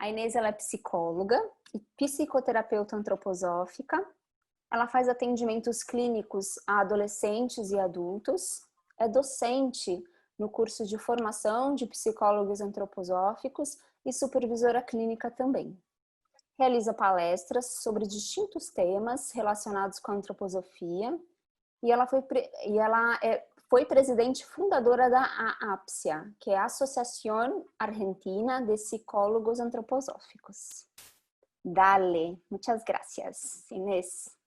A Inês, ela é psicóloga e psicoterapeuta antroposófica. Ela faz atendimentos clínicos a adolescentes e adultos. É docente no curso de formação de psicólogos antroposóficos e supervisora clínica também. Realiza palestras sobre distintos temas relacionados com a antroposofia e ela foi presidente fundadora da AAPSIA, que é a Associación Argentina de Psicólogos Antroposóficos. Dale, muchas gracias, Inés.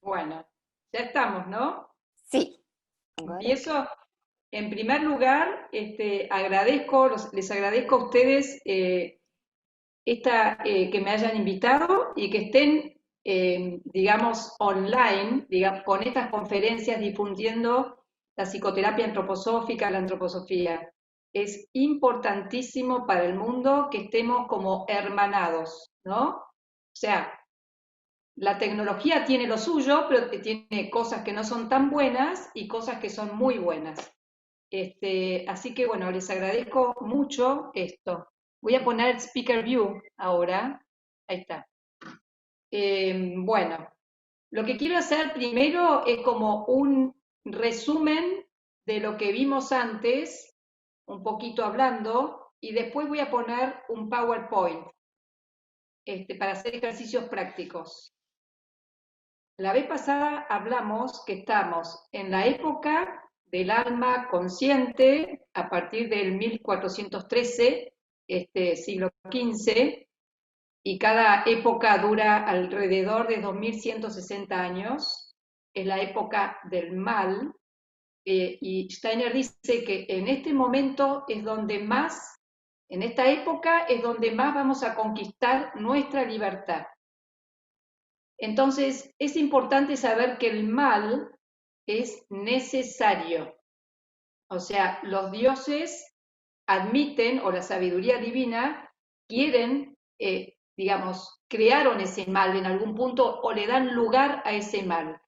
Bueno, ya estamos, ¿no? Sí. Ahora. Empiezo. En primer lugar, les agradezco a ustedes que me hayan invitado y que estén, digamos, online, con estas conferencias difundiendo la psicoterapia antroposófica, la antroposofía. Es importantísimo para el mundo que estemos como hermanados, ¿no? O sea, la tecnología tiene lo suyo, pero tiene cosas que no son tan buenas y cosas que son muy buenas. Así que bueno, les agradezco mucho esto. Voy a poner Speaker View ahora. Ahí está. Bueno, lo que quiero hacer primero es como un resumen de lo que vimos antes, un poquito hablando, y después voy a poner un PowerPoint para hacer ejercicios prácticos. La vez pasada hablamos que estamos en la época del alma consciente a partir del 1413, siglo XV, y cada época dura alrededor de 2160 años, es la época del mal, y Steiner dice que en este momento es donde más, en esta época es donde más vamos a conquistar nuestra libertad. Entonces, es importante saber que el mal es necesario. O sea, los dioses admiten, o la sabiduría divina, quieren, digamos, crearon ese mal en algún punto o le dan lugar a ese mal.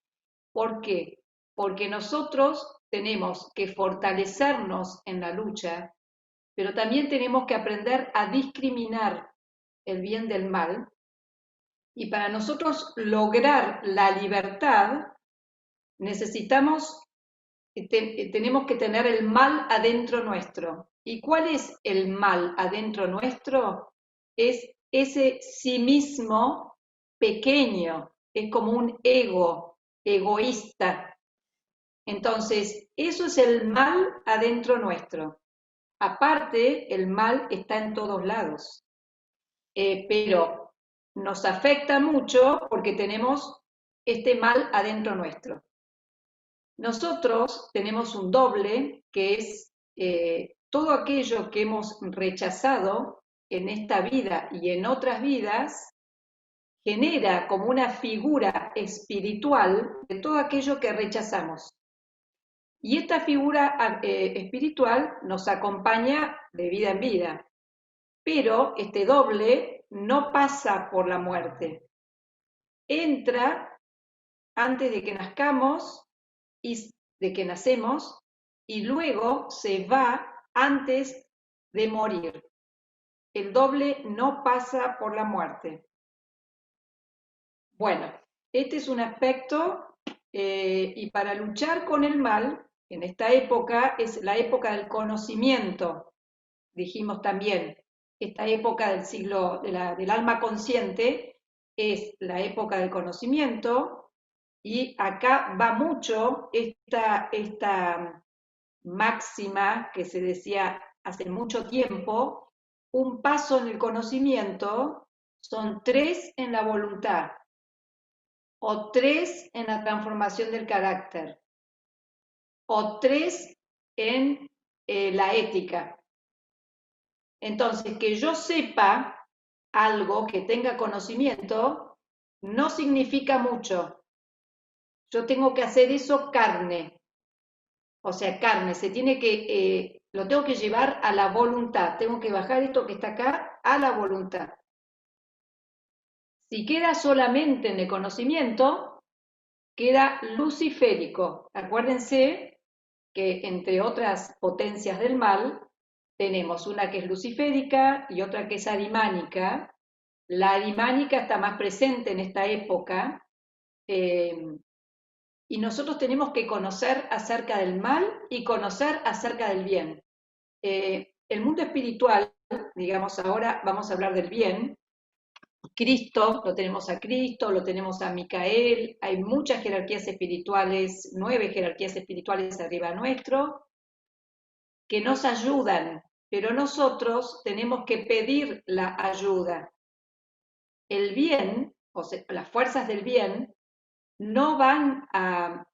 ¿Por qué? Porque nosotros tenemos que fortalecernos en la lucha, pero también tenemos que aprender a discriminar el bien del mal. Y para nosotros lograr la libertad, tenemos que tener el mal adentro nuestro. ¿Y cuál es el mal adentro nuestro? Es ese sí mismo pequeño, es como un ego, egoísta. Entonces, eso es el mal adentro nuestro. Aparte, el mal está en todos lados. Pero nos afecta mucho porque tenemos este mal adentro nuestro. Nosotros tenemos un doble que es todo aquello que hemos rechazado en esta vida y en otras vidas, genera como una figura espiritual de todo aquello que rechazamos. Y esta figura espiritual nos acompaña de vida en vida. Pero este doble no pasa por la muerte. Entra antes de que nazcamos y de que nacemos y luego se va antes de morir. El doble no pasa por la muerte. Bueno, este es un aspecto y para luchar con el mal, en esta época es la época del conocimiento, dijimos también. Esta época del siglo del alma consciente es la época del conocimiento y acá va mucho esta máxima que se decía hace mucho tiempo: un paso en el conocimiento son 3 en la voluntad o 3 en la transformación del carácter o 3 en la ética. Entonces, que yo sepa algo, que tenga conocimiento, no significa mucho. Yo tengo que hacer eso carne. O sea, carne, lo tengo que llevar a la voluntad. Tengo que bajar esto que está acá a la voluntad. Si queda solamente en el conocimiento, queda luciférico. Acuérdense que entre otras potencias del mal, tenemos una que es luciférica y otra que es arimánica. La arimánica está más presente en esta época, y nosotros tenemos que conocer acerca del mal y conocer acerca del bien. El mundo espiritual, digamos, ahora vamos a hablar del bien. Cristo, lo tenemos a Cristo, lo tenemos a Micael, hay muchas jerarquías espirituales, 9 jerarquías espirituales arriba nuestro, que nos ayudan, pero nosotros tenemos que pedir la ayuda. El bien, o sea, las fuerzas del bien, no van a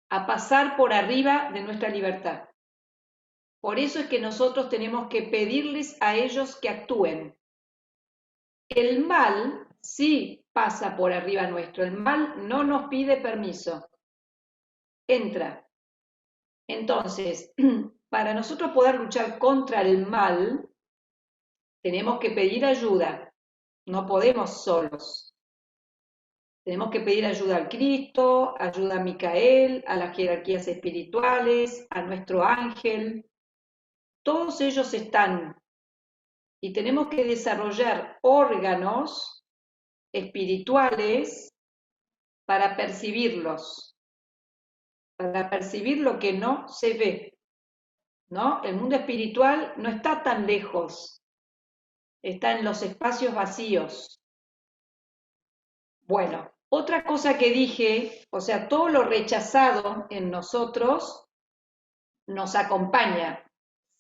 pasar por arriba de nuestra libertad. Por eso es que nosotros tenemos que pedirles a ellos que actúen. El mal sí pasa por arriba nuestro, el mal no nos pide permiso, entra. Entonces, para nosotros poder luchar contra el mal, tenemos que pedir ayuda, no podemos solos. Tenemos que pedir ayuda al Cristo, ayuda a Micael, a las jerarquías espirituales, a nuestro ángel. Todos ellos están, y tenemos que desarrollar órganos espirituales para percibirlos, para percibir lo que no se ve, ¿no? El mundo espiritual no está tan lejos, está en los espacios vacíos. Bueno, otra cosa que dije, o sea, todo lo rechazado en nosotros nos acompaña,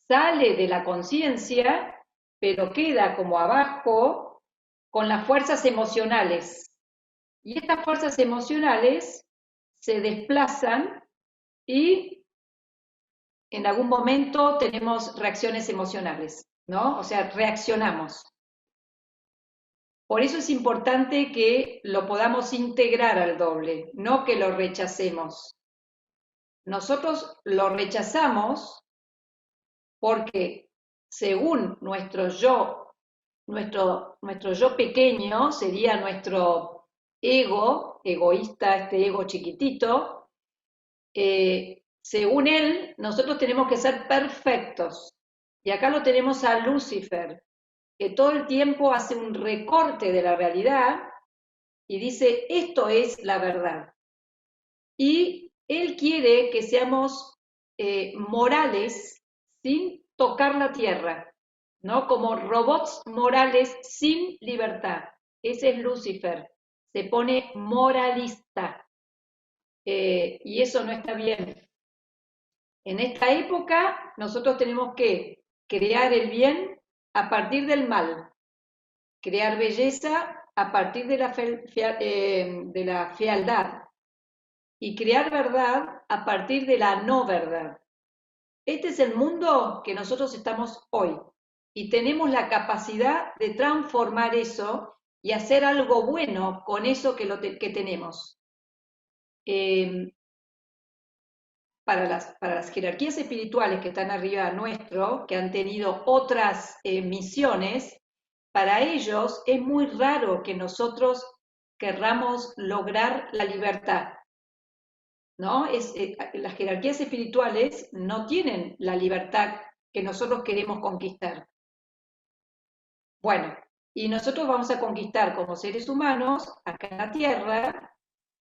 sale de la conciencia, pero queda como abajo con las fuerzas emocionales. Y estas fuerzas emocionales se desplazan y en algún momento tenemos reacciones emocionales, ¿no? O sea, reaccionamos. Por eso es importante que lo podamos integrar al doble, no que lo rechacemos. Nosotros lo rechazamos porque según nuestro yo pequeño, sería nuestro ego, egoísta, este ego chiquitito, según él, nosotros tenemos que ser perfectos. Y acá lo tenemos a Lucifer, que todo el tiempo hace un recorte de la realidad y dice, esto es la verdad. Y él quiere que seamos morales sin tocar la tierra, ¿no? Como robots morales sin libertad. Ese es Lucifer, se pone moralista, y eso no está bien. En esta época nosotros tenemos que crear el bien a partir del mal, crear belleza a partir de la fealdad y crear verdad a partir de la no verdad. Este es el mundo que nosotros estamos hoy y tenemos la capacidad de transformar eso y hacer algo bueno con eso que tenemos. Para las jerarquías espirituales que están arriba nuestro, que han tenido otras misiones, para ellos es muy raro que nosotros querramos lograr la libertad, ¿no? Las jerarquías espirituales no tienen la libertad que nosotros queremos conquistar. Bueno, y nosotros vamos a conquistar como seres humanos, acá en la Tierra,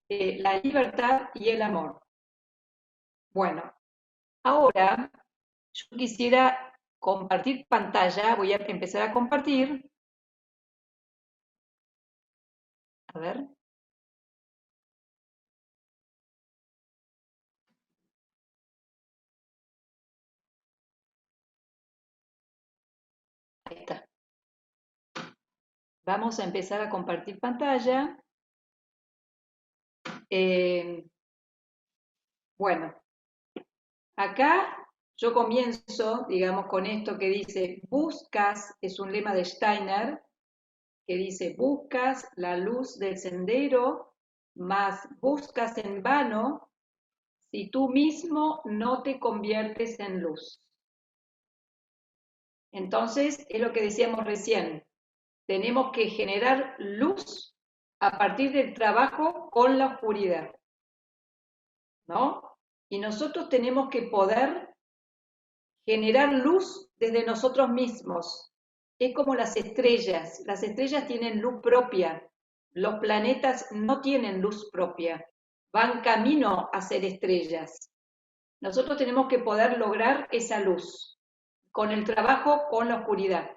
la libertad y el amor. Bueno, ahora yo quisiera compartir pantalla, voy a empezar a compartir. A ver. Ahí está. Vamos a empezar a compartir pantalla. Bueno, acá yo comienzo, digamos, con esto que dice, buscas, es un lema de Steiner, que dice, buscas la luz del sendero, mas buscas en vano si tú mismo no te conviertes en luz. Entonces, es lo que decíamos recién, tenemos que generar luz a partir del trabajo con la oscuridad, ¿no? Y nosotros tenemos que poder generar luz desde nosotros mismos. Es como las estrellas tienen luz propia, los planetas no tienen luz propia, van camino a ser estrellas. Nosotros tenemos que poder lograr esa luz con el trabajo con la oscuridad.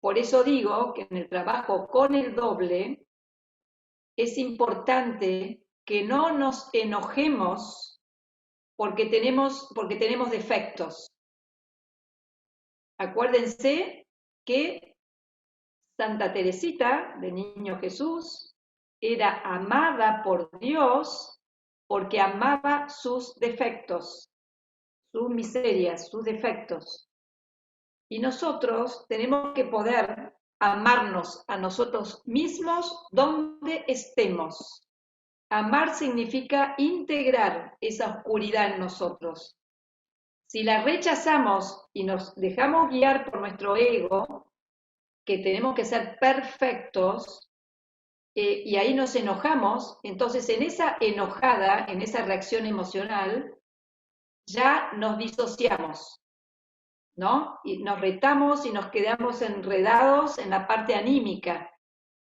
Por eso digo que en el trabajo con el doble es importante que no nos enojemos porque tenemos defectos. Acuérdense que Santa Teresita, de Niño Jesús, era amada por Dios porque amaba sus defectos, sus miserias, sus defectos. Y nosotros tenemos que poder amarnos a nosotros mismos donde estemos. Amar significa integrar esa oscuridad en nosotros. Si la rechazamos y nos dejamos guiar por nuestro ego, que tenemos que ser perfectos, y ahí nos enojamos, entonces en esa enojada, en esa reacción emocional, ya nos disociamos, ¿no? Y nos retamos y nos quedamos enredados en la parte anímica.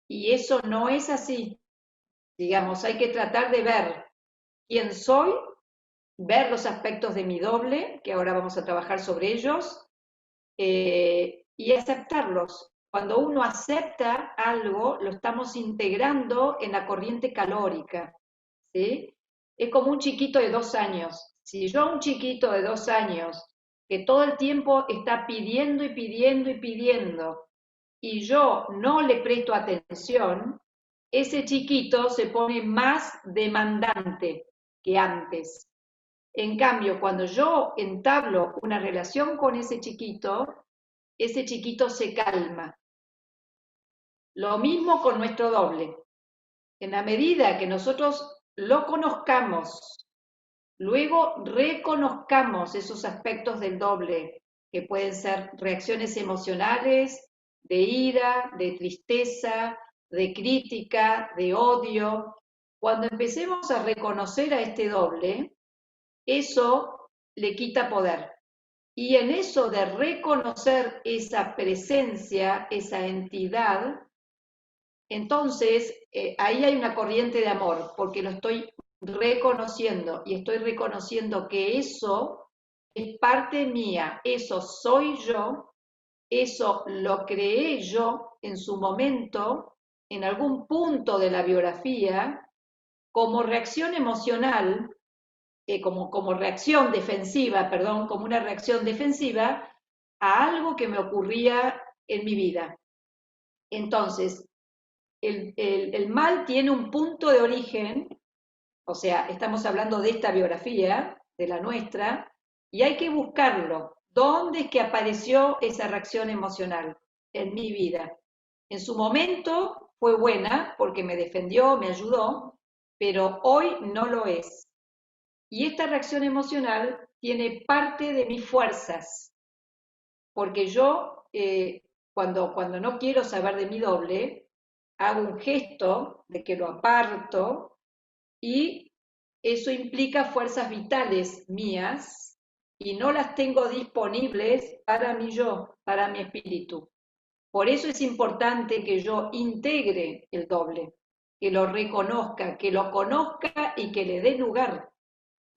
Y eso no es así. Digamos, hay que tratar de ver quién soy, ver los aspectos de mi doble, que ahora vamos a trabajar sobre ellos, y aceptarlos. Cuando uno acepta algo, lo estamos integrando en la corriente calórica, ¿sí? Es como un chiquito de 2 años. Si yo a un chiquito de 2 años, que todo el tiempo está pidiendo y pidiendo y pidiendo, y yo no le presto atención, ese chiquito se pone más demandante que antes. En cambio, cuando yo entablo una relación con ese chiquito se calma. Lo mismo con nuestro doble. En la medida que nosotros lo conozcamos, luego reconozcamos esos aspectos del doble, que pueden ser reacciones emocionales, de ira, de tristeza, de crítica, de odio. Cuando empecemos a reconocer a este doble, eso le quita poder. Y en eso de reconocer esa presencia, esa entidad, entonces ahí hay una corriente de amor, porque lo estoy reconociendo y estoy reconociendo que eso es parte mía, eso soy yo, eso lo creé yo en su momento, en algún punto de la biografía, como reacción emocional, como reacción defensiva, perdón, como una reacción defensiva a algo que me ocurría en mi vida. Entonces, el mal tiene un punto de origen, o sea, estamos hablando de esta biografía, de la nuestra, y hay que buscarlo. ¿Dónde es que apareció esa reacción emocional en mi vida? En su momento fue buena porque me defendió, me ayudó, pero hoy no lo es. Y esta reacción emocional tiene parte de mis fuerzas, porque yo cuando no quiero saber de mi doble, hago un gesto de que lo aparto y eso implica fuerzas vitales mías y no las tengo disponibles para mi yo, para mi espíritu. Por eso es importante que yo integre el doble, que lo reconozca, que lo conozca y que le dé lugar.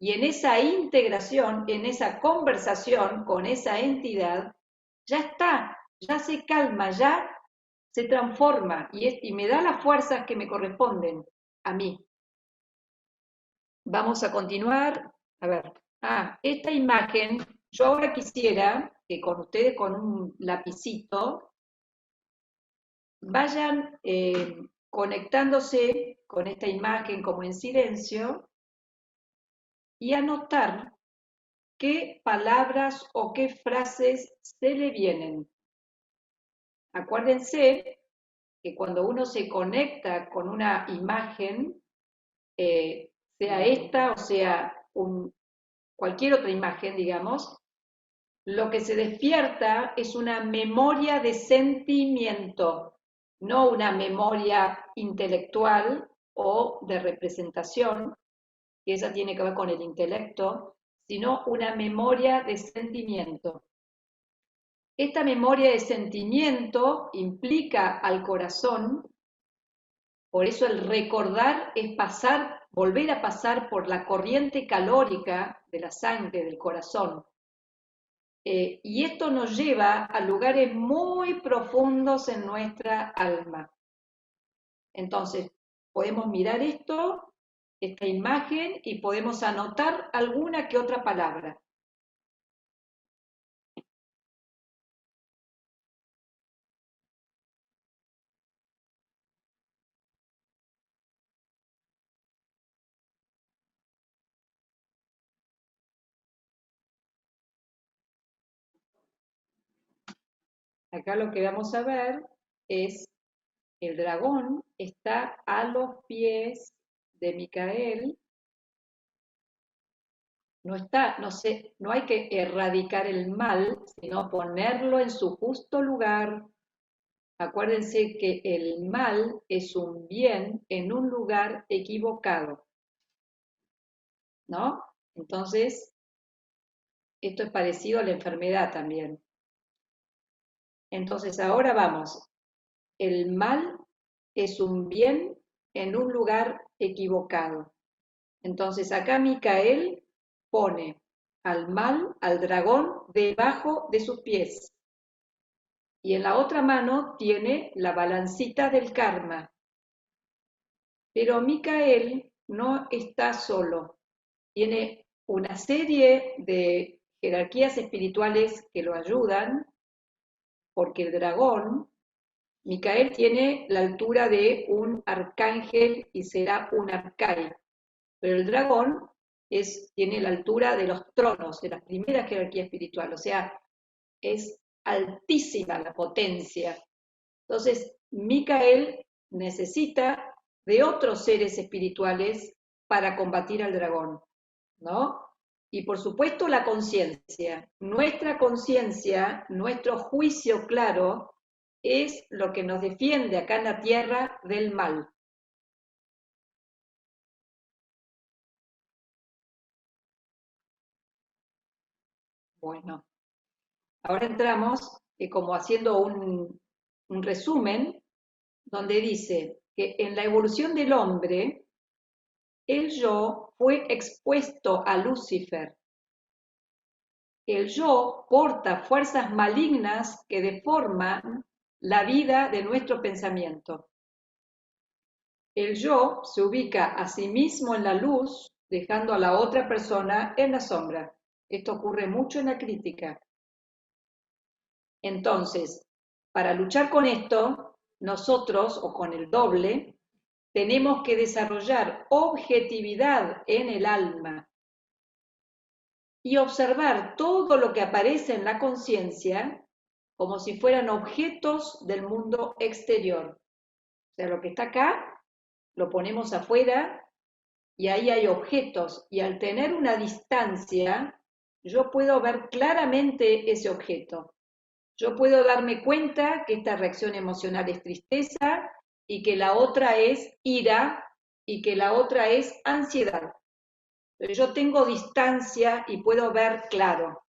Y en esa integración, en esa conversación con esa entidad, ya está, ya se calma, ya se transforma y me da las fuerzas que me corresponden a mí. Vamos a continuar. A ver, esta imagen, yo ahora quisiera que con ustedes, con un lapicito, vayan conectándose con esta imagen como en silencio y anotar qué palabras o qué frases se le vienen. Acuérdense que cuando uno se conecta con una imagen, sea esta o sea cualquier otra imagen, digamos, lo que se despierta es una memoria de sentimiento, no una memoria intelectual o de representación, que esa tiene que ver con el intelecto, sino una memoria de sentimiento. Esta memoria de sentimiento implica al corazón, por eso el recordar es volver a pasar por la corriente calórica de la sangre, del corazón. Y esto nos lleva a lugares muy profundos en nuestra alma. Entonces, podemos mirar esta imagen, y podemos anotar alguna que otra palabra. Acá lo que vamos a ver es el dragón está a los pies de Micael. No hay que erradicar el mal, sino ponerlo en su justo lugar. Acuérdense que el mal es un bien en un lugar equivocado, ¿no? Entonces, esto es parecido a la enfermedad también. Entonces, ahora vamos. El mal es un bien en un lugar equivocado. Entonces, acá Micael pone al mal, al dragón, debajo de sus pies. Y en la otra mano tiene la balancita del karma. Pero Micael no está solo. Tiene una serie de jerarquías espirituales que lo ayudan, porque el dragón, Micael, tiene la altura de un arcángel y será un arcángel. Pero el dragón tiene la altura de los tronos, de la primera jerarquía espiritual, o sea, es altísima la potencia. Entonces, Micael necesita de otros seres espirituales para combatir al dragón, ¿no? Y por supuesto la conciencia. Nuestra conciencia, nuestro juicio claro, es lo que nos defiende acá en la tierra del mal. Bueno, ahora entramos como haciendo un resumen, donde dice que en la evolución del hombre, el yo fue expuesto a Lucifer. El yo porta fuerzas malignas que deforman la vida de nuestro pensamiento. El yo se ubica a sí mismo en la luz, dejando a la otra persona en la sombra. Esto ocurre mucho en la crítica. Entonces, para luchar con esto, nosotros, o con el doble, tenemos que desarrollar objetividad en el alma y observar todo lo que aparece en la conciencia como si fueran objetos del mundo exterior. O sea, lo que está acá, lo ponemos afuera y ahí hay objetos. Y al tener una distancia, yo puedo ver claramente ese objeto. Yo puedo darme cuenta que esta reacción emocional es tristeza y que la otra es ira y que la otra es ansiedad. Pero yo tengo distancia y puedo ver claro.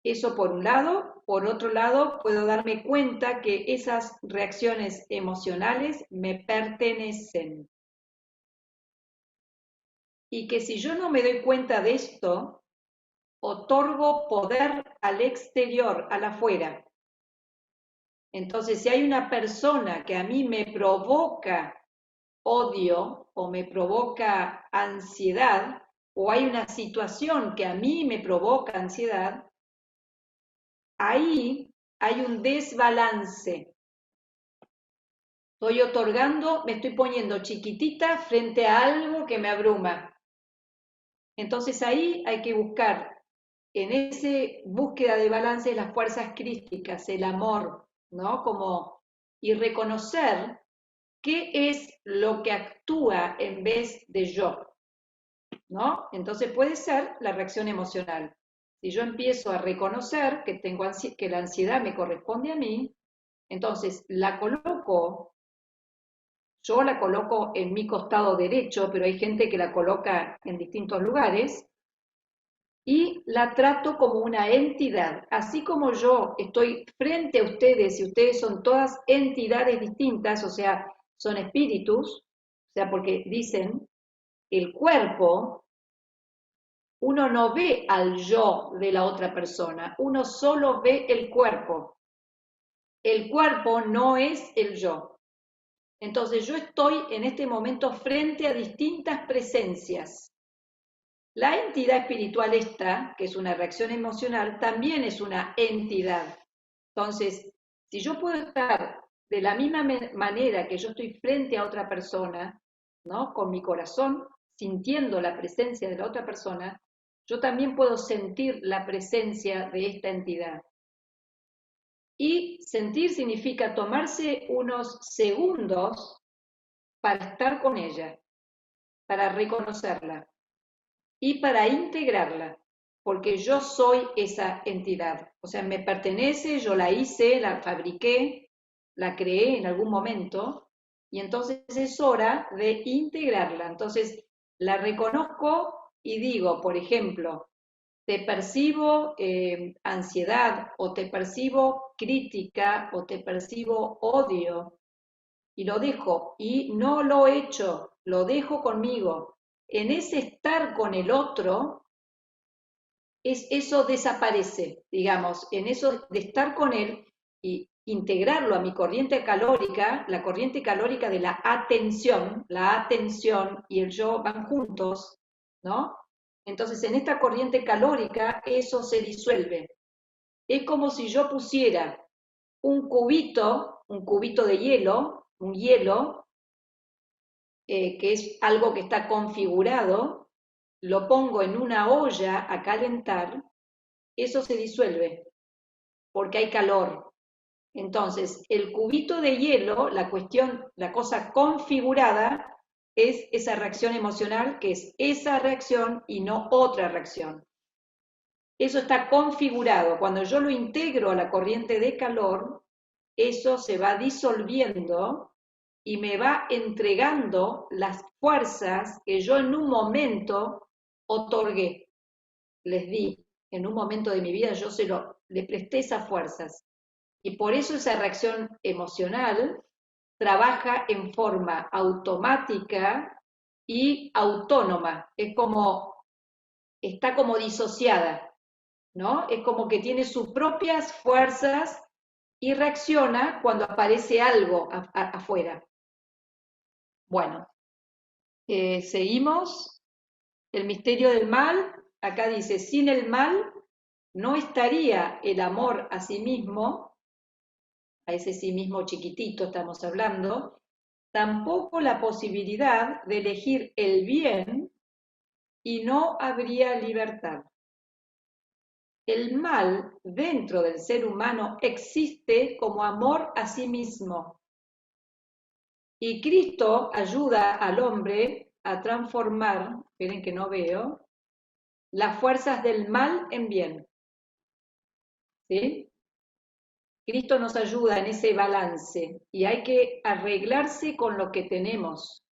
Eso por un lado. Por otro lado, puedo darme cuenta que esas reacciones emocionales me pertenecen. Y que si yo no me doy cuenta de esto, otorgo poder al exterior, al afuera. Entonces, si hay una persona que a mí me provoca odio o me provoca ansiedad, o hay una situación que a mí me provoca ansiedad, ahí hay un desbalance. Estoy otorgando, me estoy poniendo chiquitita frente a algo que me abruma. Entonces ahí hay que buscar, en esa búsqueda de balance, las fuerzas crísticas, el amor, ¿no? Y reconocer qué es lo que actúa en vez de yo, ¿no? Entonces puede ser la reacción emocional. Si yo empiezo a reconocer que la ansiedad me corresponde a mí, entonces yo la coloco en mi costado derecho, pero hay gente que la coloca en distintos lugares, y la trato como una entidad. Así como yo estoy frente a ustedes y ustedes son todas entidades distintas, o sea, son espíritus, o sea, porque dicen, el cuerpo, uno no ve al yo de la otra persona, uno solo ve el cuerpo. El cuerpo no es el yo. Entonces yo estoy en este momento frente a distintas presencias. La entidad espiritual esta, que es una reacción emocional, también es una entidad. Entonces, si yo puedo estar de la misma manera que yo estoy frente a otra persona, ¿no? Con mi corazón, sintiendo la presencia de la otra persona, yo también puedo sentir la presencia de esta entidad. Y sentir significa tomarse unos segundos para estar con ella, para reconocerla y para integrarla, porque yo soy esa entidad. O sea, me pertenece, yo la hice, la fabriqué, la creé en algún momento, y entonces es hora de integrarla. Entonces, la reconozco y digo, por ejemplo, te percibo ansiedad, o te percibo crítica, o te percibo odio, y lo dejo, y no lo echo, lo dejo conmigo. En ese estar con el otro, eso desaparece, digamos, en eso de estar con él y integrarlo a mi corriente calórica, la corriente calórica de la atención y el yo van juntos, ¿no? Entonces, en esta corriente calórica, eso se disuelve. Es como si yo pusiera un cubito de hielo, un hielo, que es algo que está configurado, lo pongo en una olla a calentar, eso se disuelve porque hay calor. Entonces, el cubito de hielo, la cuestión, la cosa configurada, es esa reacción emocional, que es esa reacción y no otra reacción. Eso está configurado. Cuando yo lo integro a la corriente de calor, eso se va disolviendo y me va entregando las fuerzas que yo en un momento otorgué, les di. En un momento de mi vida yo le presté esas fuerzas. Y por eso esa reacción emocional trabaja en forma automática y autónoma. Está como disociada, ¿no? Es como que tiene sus propias fuerzas y reacciona cuando aparece algo afuera. Bueno, seguimos. El misterio del mal, acá dice, sin el mal no estaría el amor a sí mismo, a ese sí mismo chiquitito estamos hablando, tampoco la posibilidad de elegir el bien y no habría libertad. El mal dentro del ser humano existe como amor a sí mismo. Y Cristo ayuda al hombre a transformar, esperen que no veo, las fuerzas del mal en bien. ¿Sí? Cristo nos ayuda en ese balance y hay que arreglarse con lo que tenemos,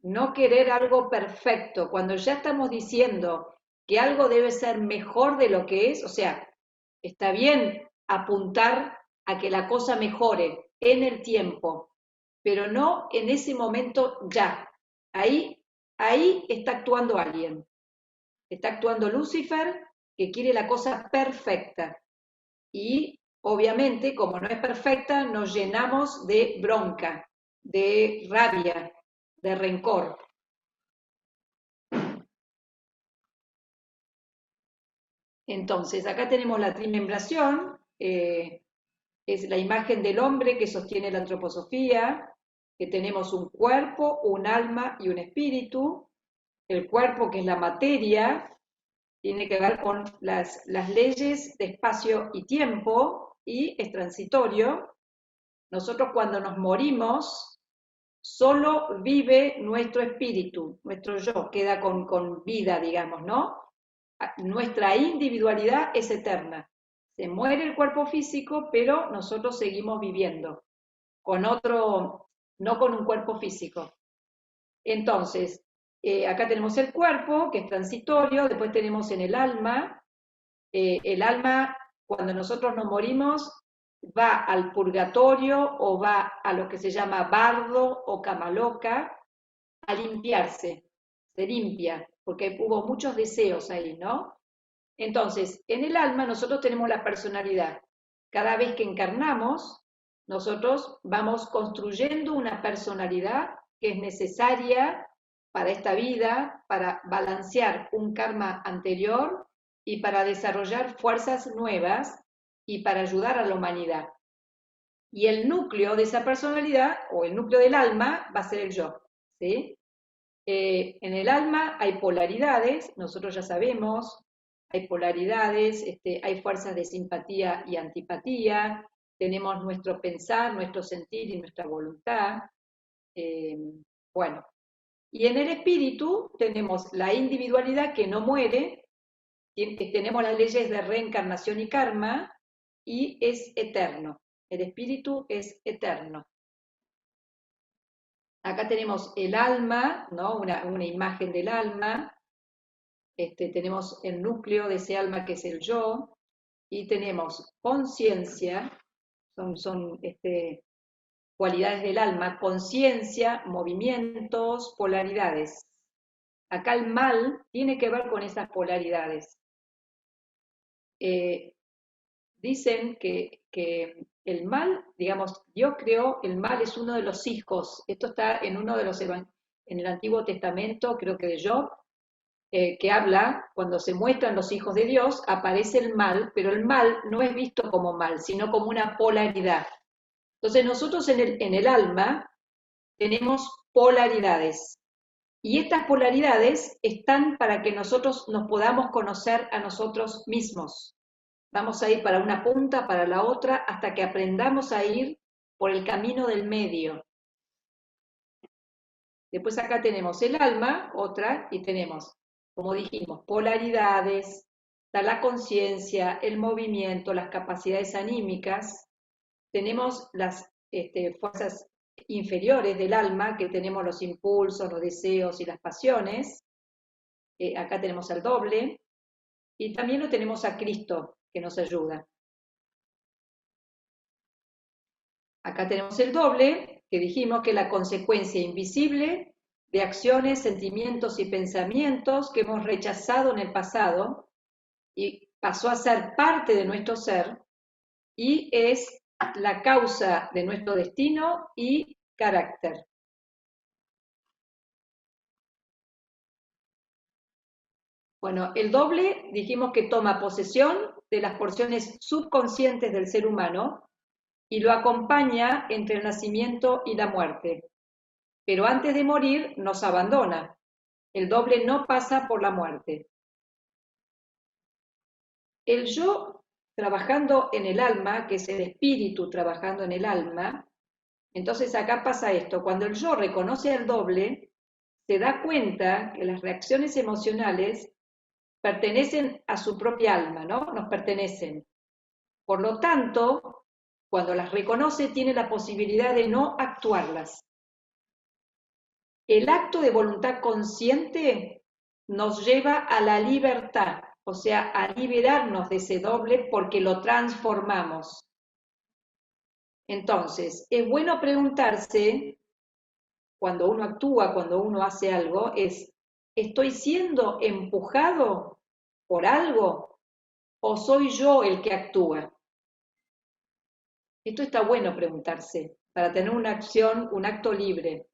no querer algo perfecto. Cuando ya estamos diciendo que algo debe ser mejor de lo que es, o sea, está bien apuntar a que la cosa mejore en el tiempo, pero no en ese momento ya. Ahí está actuando alguien. Está actuando Lucifer, que quiere la cosa perfecta. Y obviamente, como no es perfecta, nos llenamos de bronca, de rabia, de rencor. Entonces, acá tenemos la trimembración, es la imagen del hombre que sostiene la antroposofía, que tenemos un cuerpo, un alma y un espíritu. El cuerpo, que es la materia, tiene que ver con las leyes de espacio y tiempo, y es transitorio. Nosotros cuando nos morimos, solo vive nuestro espíritu, nuestro yo, queda con vida, digamos, ¿no? Nuestra individualidad es eterna. Se muere el cuerpo físico, pero nosotros seguimos viviendo, con otro, no con un cuerpo físico. Entonces, Acá tenemos el cuerpo, que es transitorio, después tenemos en el alma, cuando nosotros nos morimos, va al purgatorio o va a lo que se llama bardo o camaloca a limpiarse, se limpia, porque hubo muchos deseos ahí, ¿no? Entonces, en el alma nosotros tenemos la personalidad. Cada vez que encarnamos, nosotros vamos construyendo una personalidad que es necesaria para esta vida, para balancear un karma anterior y para desarrollar fuerzas nuevas y para ayudar a la humanidad. Y el núcleo de esa personalidad, o el núcleo del alma, va a ser el yo, ¿sí? En el alma hay polaridades, nosotros ya sabemos, hay polaridades, hay fuerzas de simpatía y antipatía, tenemos nuestro pensar, nuestro sentir y nuestra voluntad. Bueno, y en el espíritu tenemos la individualidad que no muere, tenemos las leyes de reencarnación y karma, y es eterno. El espíritu es eterno. Acá tenemos el alma, ¿no? Una imagen del alma. Tenemos el núcleo de ese alma que es el yo, y tenemos conciencia, son cualidades del alma, conciencia, movimientos, polaridades. Acá el mal tiene que ver con esas polaridades. Dicen que el mal, digamos, Dios creó, el mal es uno de los hijos. Esto está en uno de los en el Antiguo Testamento, creo que de Job, que habla, cuando se muestran los hijos de Dios, aparece el mal, pero el mal no es visto como mal, sino como una polaridad. Entonces nosotros en el alma tenemos polaridades. Y estas polaridades están para que nosotros nos podamos conocer a nosotros mismos. Vamos a ir para una punta, para la otra, hasta que aprendamos a ir por el camino del medio. Después acá tenemos el alma, otra, y tenemos, como dijimos, polaridades, está la conciencia, el movimiento, las capacidades anímicas. Tenemos las fuerzas inferiores del alma, que tenemos los impulsos, los deseos y las pasiones. Acá tenemos el doble. Y también lo tenemos a Cristo, que nos ayuda. Acá tenemos el doble, que dijimos que es la consecuencia invisible de acciones, sentimientos y pensamientos que hemos rechazado en el pasado y pasó a ser parte de nuestro ser y es la causa de nuestro destino y carácter. Bueno, el doble dijimos que toma posesión de las porciones subconscientes del ser humano y lo acompaña entre el nacimiento y la muerte. Pero antes de morir nos abandona. El doble no pasa por la muerte. El yo trabajando en el alma, que es el espíritu trabajando en el alma, entonces acá pasa esto, cuando el yo reconoce al doble, se da cuenta que las reacciones emocionales pertenecen a su propia alma, ¿no? Nos pertenecen. Por lo tanto, cuando las reconoce, tiene la posibilidad de no actuarlas. El acto de voluntad consciente nos lleva a la libertad, o sea, a liberarnos de ese doble porque lo transformamos. Entonces, es bueno preguntarse, cuando uno actúa, cuando uno hace algo, ¿estoy siendo empujado por algo o soy yo el que actúa? Esto está bueno preguntarse, para tener una acción, un acto libre.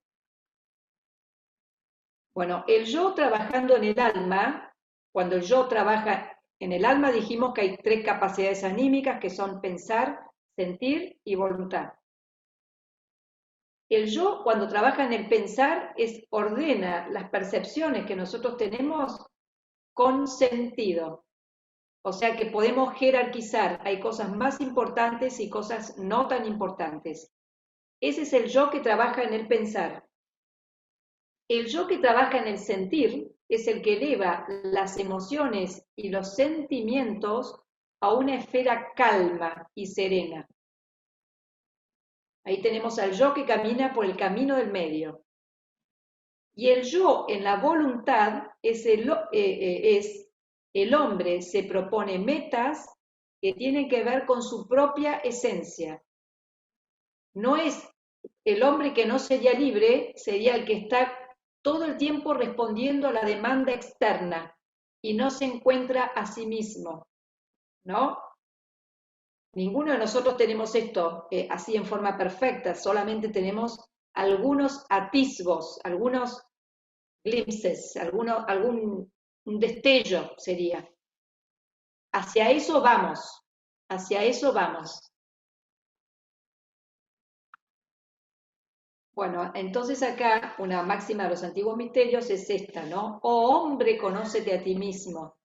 Bueno, el yo trabajando en el alma, cuando el yo trabaja en el alma dijimos que hay 3 capacidades anímicas que son pensar, sentir y voluntad. El yo cuando trabaja en el pensar ordena las percepciones que nosotros tenemos con sentido. O sea que podemos jerarquizar, hay cosas más importantes y cosas no tan importantes. Ese es el yo que trabaja en el pensar. El yo que trabaja en el sentir es el que eleva las emociones y los sentimientos a una esfera calma y serena. Ahí tenemos al yo que camina por el camino del medio. Y el yo en la voluntad es el hombre se propone metas que tienen que ver con su propia esencia. No es el hombre que no sería libre, sería el que está todo el tiempo respondiendo a la demanda externa y no se encuentra a sí mismo, ¿no? Ninguno de nosotros tenemos esto así en forma perfecta, solamente tenemos algunos atisbos, algunos glimpses, algún un destello sería. Hacia eso vamos, hacia eso vamos. Bueno, entonces acá una máxima de los antiguos misterios es esta, ¿no? Oh hombre, conócete a ti mismo.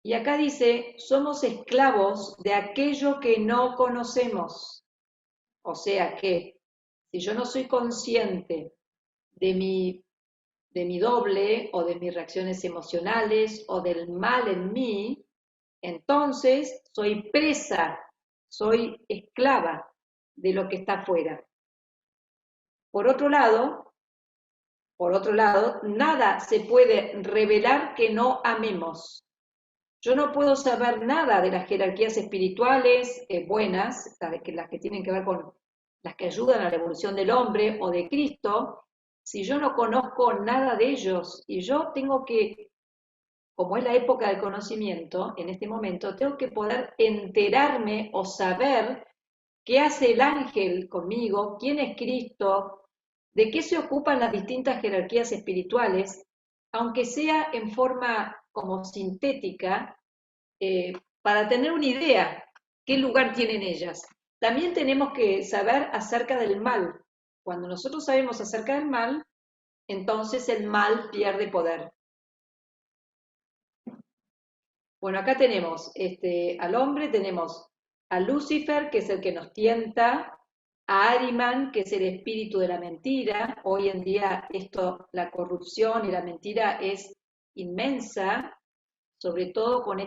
Y acá dice, somos esclavos de aquello que no conocemos. O sea que si yo no soy consciente de mi doble o de mis reacciones emocionales o del mal en mí, entonces soy presa, soy esclava de lo que está afuera. Por otro lado, nada se puede revelar que no amemos. Yo no puedo saber nada de las jerarquías espirituales buenas, las que tienen que ver con las que ayudan a la evolución del hombre o de Cristo, si yo no conozco nada de ellos y yo tengo que, como es la época del conocimiento, en este momento, tengo que poder enterarme o saber qué hace el ángel conmigo, quién es Cristo, de qué se ocupan las distintas jerarquías espirituales, aunque sea en forma como sintética, para tener una idea qué lugar tienen ellas. También tenemos que saber acerca del mal. Cuando nosotros sabemos acerca del mal, entonces el mal pierde poder. Bueno, acá tenemos al hombre, tenemos a Lucifer, que es el que nos tienta, a Ariman, que es el espíritu de la mentira. Hoy en día la corrupción y la mentira es inmensa, sobre todo con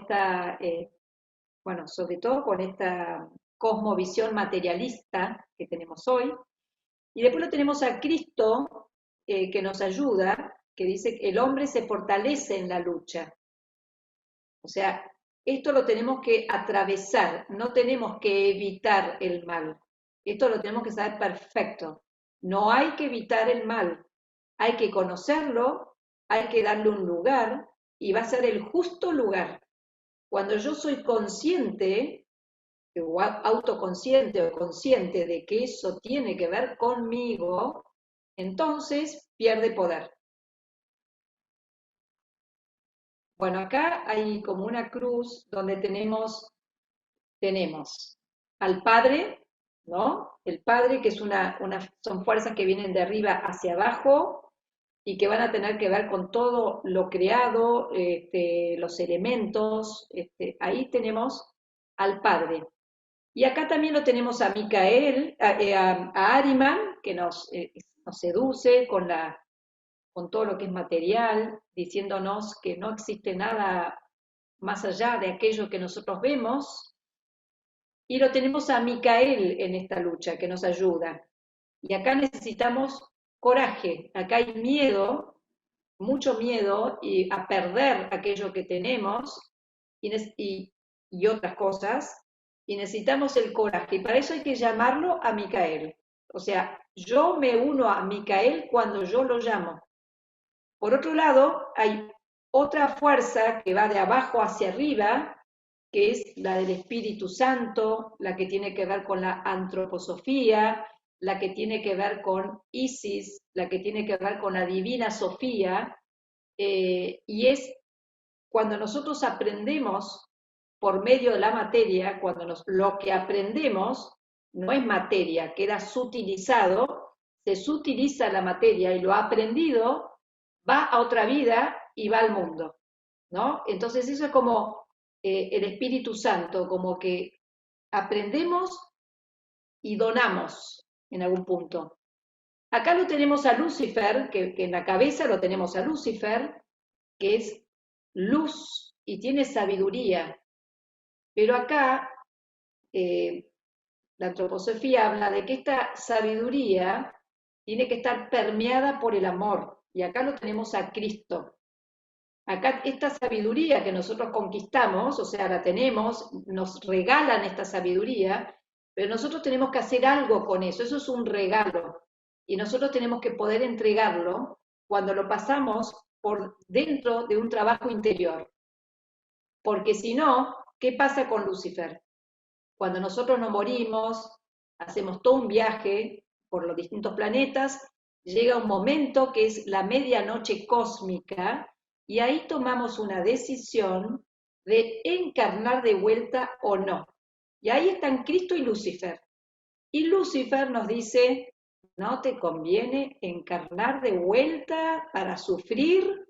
sobre todo con esta cosmovisión materialista que tenemos hoy. Y después lo tenemos a Cristo, que nos ayuda, que dice que el hombre se fortalece en la lucha. O sea, esto lo tenemos que atravesar, no tenemos que evitar el mal. Esto lo tenemos que saber perfecto. No hay que evitar el mal, hay que conocerlo, hay que darle un lugar y va a ser el justo lugar. Cuando yo soy consciente o autoconsciente o consciente de que eso tiene que ver conmigo, entonces pierde poder. Bueno, acá hay como una cruz donde tenemos al Padre, ¿no? El Padre, que es son fuerzas que vienen de arriba hacia abajo y que van a tener que ver con todo lo creado, los elementos. Ahí tenemos al Padre. Y acá también lo tenemos a Micael, a Ariman, que nos seduce con todo lo que es material, diciéndonos que no existe nada más allá de aquello que nosotros vemos. Y lo tenemos a Micael en esta lucha, que nos ayuda. Y acá necesitamos coraje, acá hay miedo, mucho miedo a perder aquello que tenemos y otras cosas, y necesitamos el coraje. Y para eso hay que llamarlo a Micael. O sea, yo me uno a Micael cuando yo lo llamo. Por otro lado, hay otra fuerza que va de abajo hacia arriba, que es la del Espíritu Santo, la que tiene que ver con la antroposofía, la que tiene que ver con Isis, la que tiene que ver con la Divina Sofía, y es cuando nosotros aprendemos por medio de la materia, lo que aprendemos no es materia, queda sutilizado, se sutiliza la materia y lo aprendido va a otra vida y va al mundo, ¿no? Entonces eso es como el Espíritu Santo, como que aprendemos y donamos en algún punto. Acá lo tenemos a Lucifer, que en la cabeza lo tenemos a Lucifer, que es luz y tiene sabiduría. Pero acá la antroposofía habla de que esta sabiduría tiene que estar permeada por el amor. Y acá lo tenemos a Cristo. Acá esta sabiduría que nosotros conquistamos, o sea, la tenemos, nos regalan esta sabiduría, pero nosotros tenemos que hacer algo con eso es un regalo. Y nosotros tenemos que poder entregarlo cuando lo pasamos por dentro de un trabajo interior. Porque si no, ¿qué pasa con Lucifer? Cuando nosotros nos morimos, hacemos todo un viaje por los distintos planetas, llega un momento que es la medianoche cósmica, y ahí tomamos una decisión de encarnar de vuelta o no. Y ahí están Cristo y Lucifer. Y Lucifer nos dice, no te conviene encarnar de vuelta para sufrir.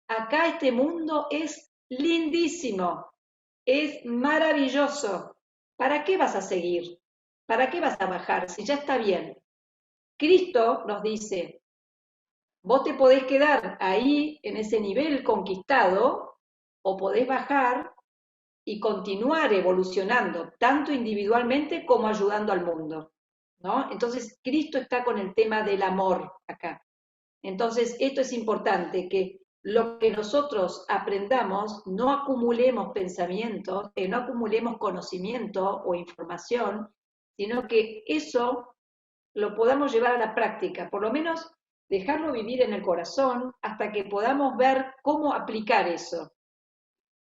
Acá este mundo es lindísimo, es maravilloso. ¿Para qué vas a seguir? ¿Para qué vas a bajar si ya está bien? Cristo nos dice, vos te podés quedar ahí en ese nivel conquistado o podés bajar y continuar evolucionando, tanto individualmente como ayudando al mundo, ¿no? Entonces, Cristo está con el tema del amor acá. Entonces, esto es importante, que lo que nosotros aprendamos, no acumulemos pensamientos, no acumulemos conocimiento o información, sino que eso lo podamos llevar a la práctica, por lo menos dejarlo vivir en el corazón hasta que podamos ver cómo aplicar eso.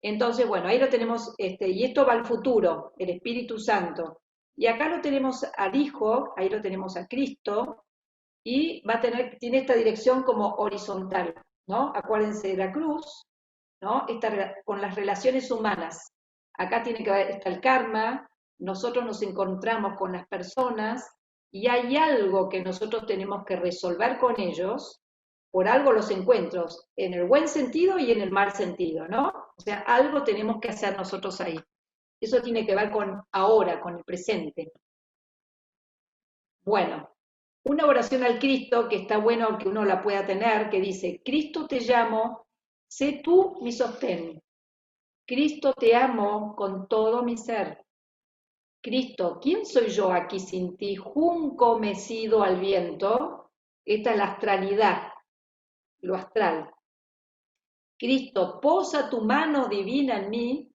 Entonces, bueno, ahí lo tenemos, y esto va al futuro, el Espíritu Santo. Y acá lo tenemos al Hijo, ahí lo tenemos a Cristo, y tiene esta dirección como horizontal, ¿no? Acuérdense de la cruz, ¿no? Con las relaciones humanas. Acá tiene que ver, está el karma, nosotros nos encontramos con las personas y hay algo que nosotros tenemos que resolver con ellos, por algo los encuentros, en el buen sentido y en el mal sentido, ¿no? O sea, algo tenemos que hacer nosotros ahí. Eso tiene que ver con ahora, con el presente. Bueno, una oración al Cristo que está bueno que uno la pueda tener, que dice, Cristo te llamo, sé tú mi sostén. Cristo te amo con todo mi ser. Cristo, ¿quién soy yo aquí sin ti? Junco mecido al viento. Esta es la astralidad, lo astral. Cristo, posa tu mano divina en mí.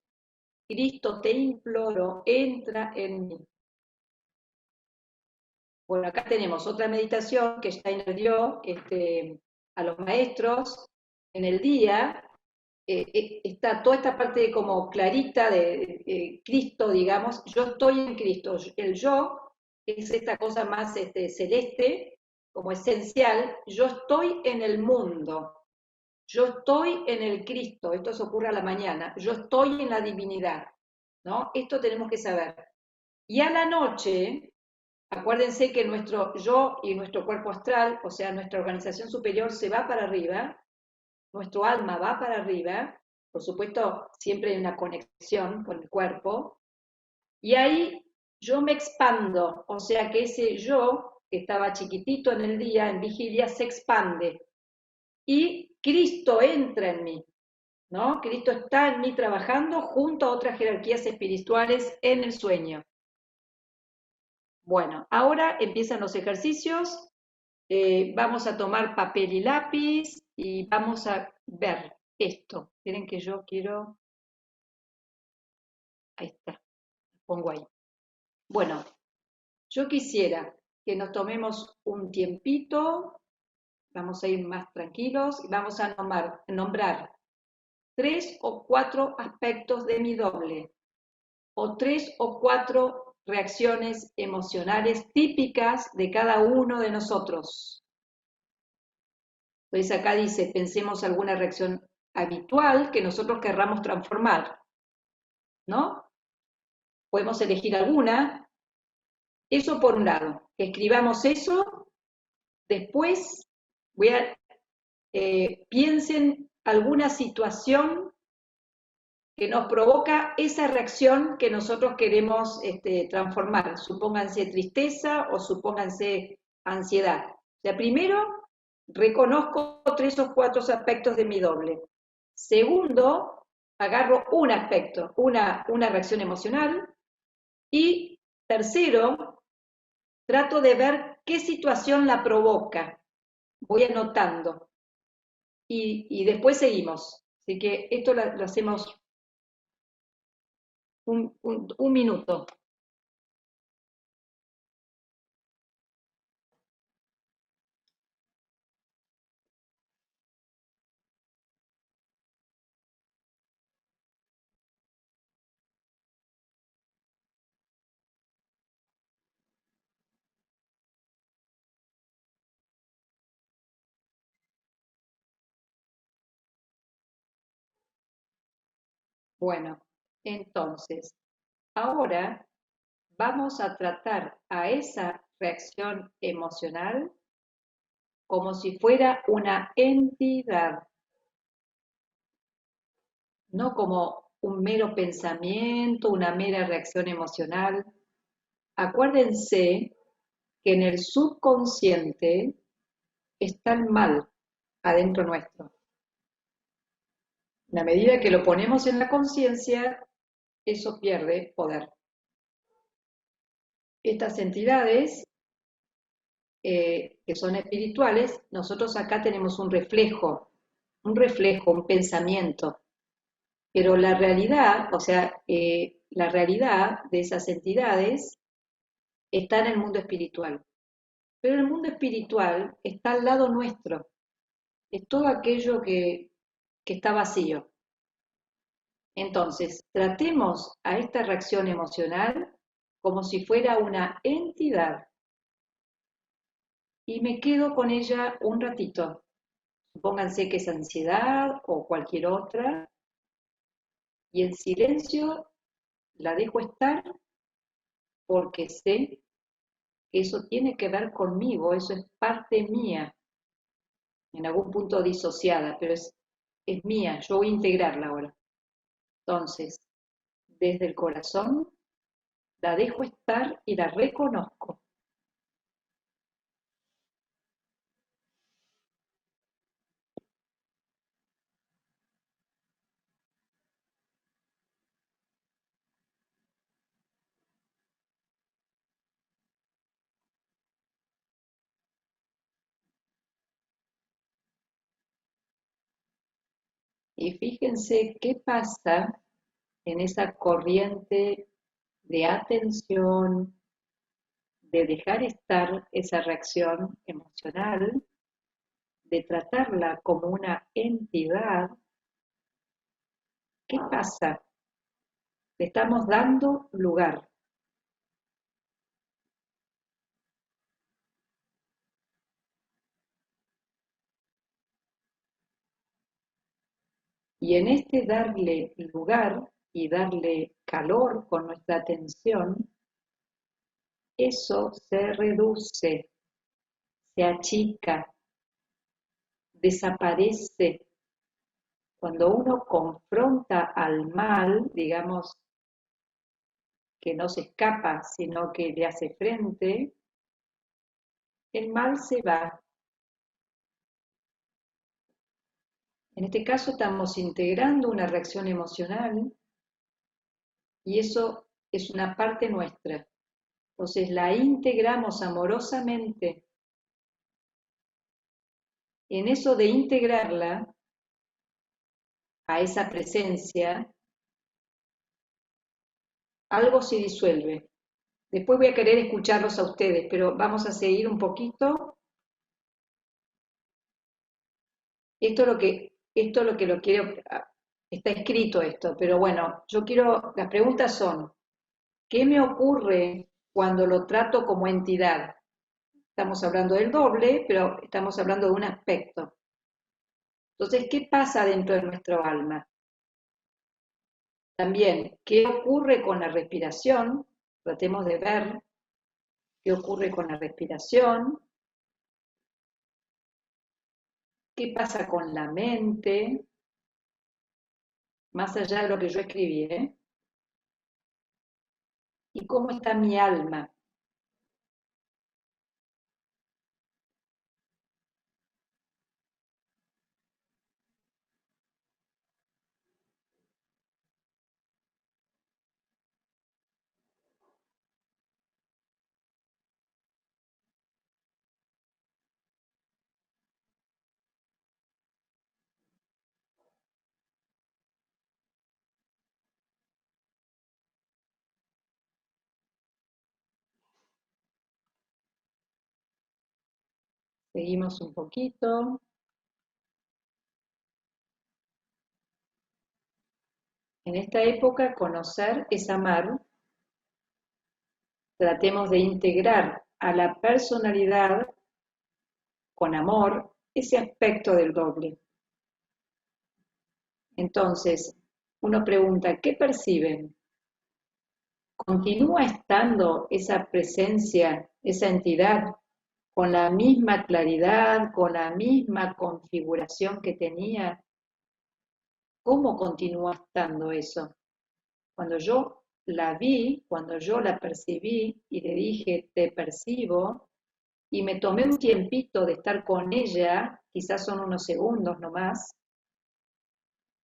Cristo, te imploro, entra en mí. Bueno, acá tenemos otra meditación que Steiner dio a los maestros en el día. Está toda esta parte como clarita de Cristo, digamos, yo estoy en Cristo. El yo es esta cosa más celeste, como esencial. Yo estoy en el mundo. Yo estoy en el Cristo. Esto se ocurre a la mañana. Yo estoy en la divinidad, ¿no? Esto tenemos que saber. Y a la noche, acuérdense que nuestro yo y nuestro cuerpo astral, o sea, nuestra organización superior se va para arriba, nuestro alma va para arriba, por supuesto, siempre hay una conexión con el cuerpo, y ahí yo me expando, o sea que ese yo que estaba chiquitito en el día, en vigilia, se expande, y Cristo entra en mí, ¿no? Cristo está en mí trabajando junto a otras jerarquías espirituales en el sueño. Bueno, ahora empiezan los ejercicios. Vamos a tomar papel y lápiz y vamos a ver esto. Miren que yo quiero... Ahí está, pongo ahí. Bueno, yo quisiera que nos tomemos un tiempito, vamos a ir más tranquilos y vamos a nombrar 3 o 4 aspectos de mi doble o 3 o 4 reacciones emocionales típicas de cada uno de nosotros. Entonces acá dice, pensemos alguna reacción habitual que nosotros querramos transformar, ¿no? Podemos elegir alguna. Eso por un lado. Escribamos eso. Después piensen alguna situación que nos provoca esa reacción que nosotros queremos transformar. Supónganse tristeza o supónganse ansiedad. O sea, primero reconozco 3 o 4 aspectos de mi doble. Segundo, agarro un aspecto, una reacción emocional. Y tercero, trato de ver qué situación la provoca. Voy anotando. Y después seguimos. Así que esto lo hacemos un minuto. Bueno, entonces, ahora vamos a tratar a esa reacción emocional como si fuera una entidad, no como un mero pensamiento, una mera reacción emocional. Acuérdense que en el subconsciente está el mal adentro nuestro. En la medida que lo ponemos en la conciencia, eso pierde poder. Estas entidades que son espirituales, nosotros acá tenemos un pensamiento, pero la realidad, o sea, la realidad de esas entidades está en el mundo espiritual. Pero el mundo espiritual está al lado nuestro, es todo aquello que está vacío. Entonces, tratemos a esta reacción emocional como si fuera una entidad y me quedo con ella un ratito. Supónganse que es ansiedad o cualquier otra, y en silencio la dejo estar porque sé que eso tiene que ver conmigo, eso es parte mía, en algún punto disociada, pero es mía, yo voy a integrarla ahora. Entonces, desde el corazón, la dejo estar y la reconozco. Y fíjense qué pasa en esa corriente de atención, de dejar estar esa reacción emocional, de tratarla como una entidad. ¿Qué pasa? Le estamos dando lugar. Y en este darle lugar y darle calor con nuestra atención, eso se reduce, se achica, desaparece. Cuando uno confronta al mal, digamos, que no se escapa, sino que le hace frente, el mal se va. En este caso estamos integrando una reacción emocional y eso es una parte nuestra. Entonces la integramos amorosamente. En eso de integrarla a esa presencia, algo se disuelve. Después voy a querer escucharlos a ustedes, pero vamos a seguir un poquito. Esto es lo que lo quiero, está escrito esto, pero bueno, las preguntas son, ¿qué me ocurre cuando lo trato como entidad? Estamos hablando del doble, pero estamos hablando de un aspecto. Entonces, ¿qué pasa dentro de nuestro alma? También, ¿qué ocurre con la respiración? Tratemos de ver qué ocurre con la respiración, qué pasa con la mente, más allá de lo que yo escribí, ¿eh? Y cómo está mi alma. Seguimos un poquito. En esta época, conocer es amar. Tratemos de integrar a la personalidad con amor ese aspecto del doble. Entonces, uno pregunta, ¿qué perciben? ¿Continúa estando esa presencia, esa entidad, con la misma claridad, con la misma configuración que tenía? ¿Cómo continúa estando eso? Cuando yo la vi, cuando yo la percibí y le dije, te percibo, y me tomé un tiempito de estar con ella, quizás son unos segundos nomás,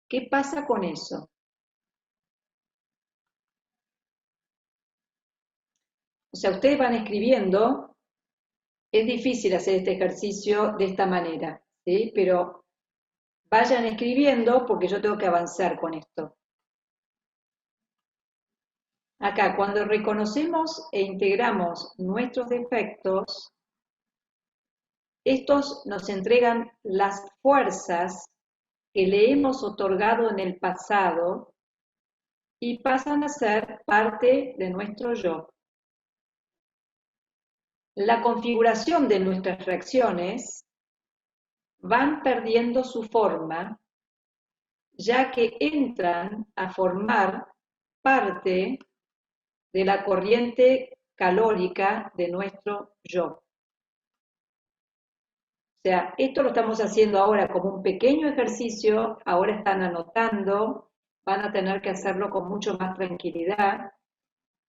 ¿qué pasa con eso? O sea, ustedes van escribiendo, es difícil hacer este ejercicio de esta manera, ¿sí? Pero vayan escribiendo porque yo tengo que avanzar con esto. Acá, cuando reconocemos e integramos nuestros defectos, estos nos entregan las fuerzas que le hemos otorgado en el pasado y pasan a ser parte de nuestro yo. La configuración de nuestras reacciones van perdiendo su forma, ya que entran a formar parte de la corriente calórica de nuestro yo. O sea, esto lo estamos haciendo ahora como un pequeño ejercicio, ahora están anotando, van a tener que hacerlo con mucho más tranquilidad.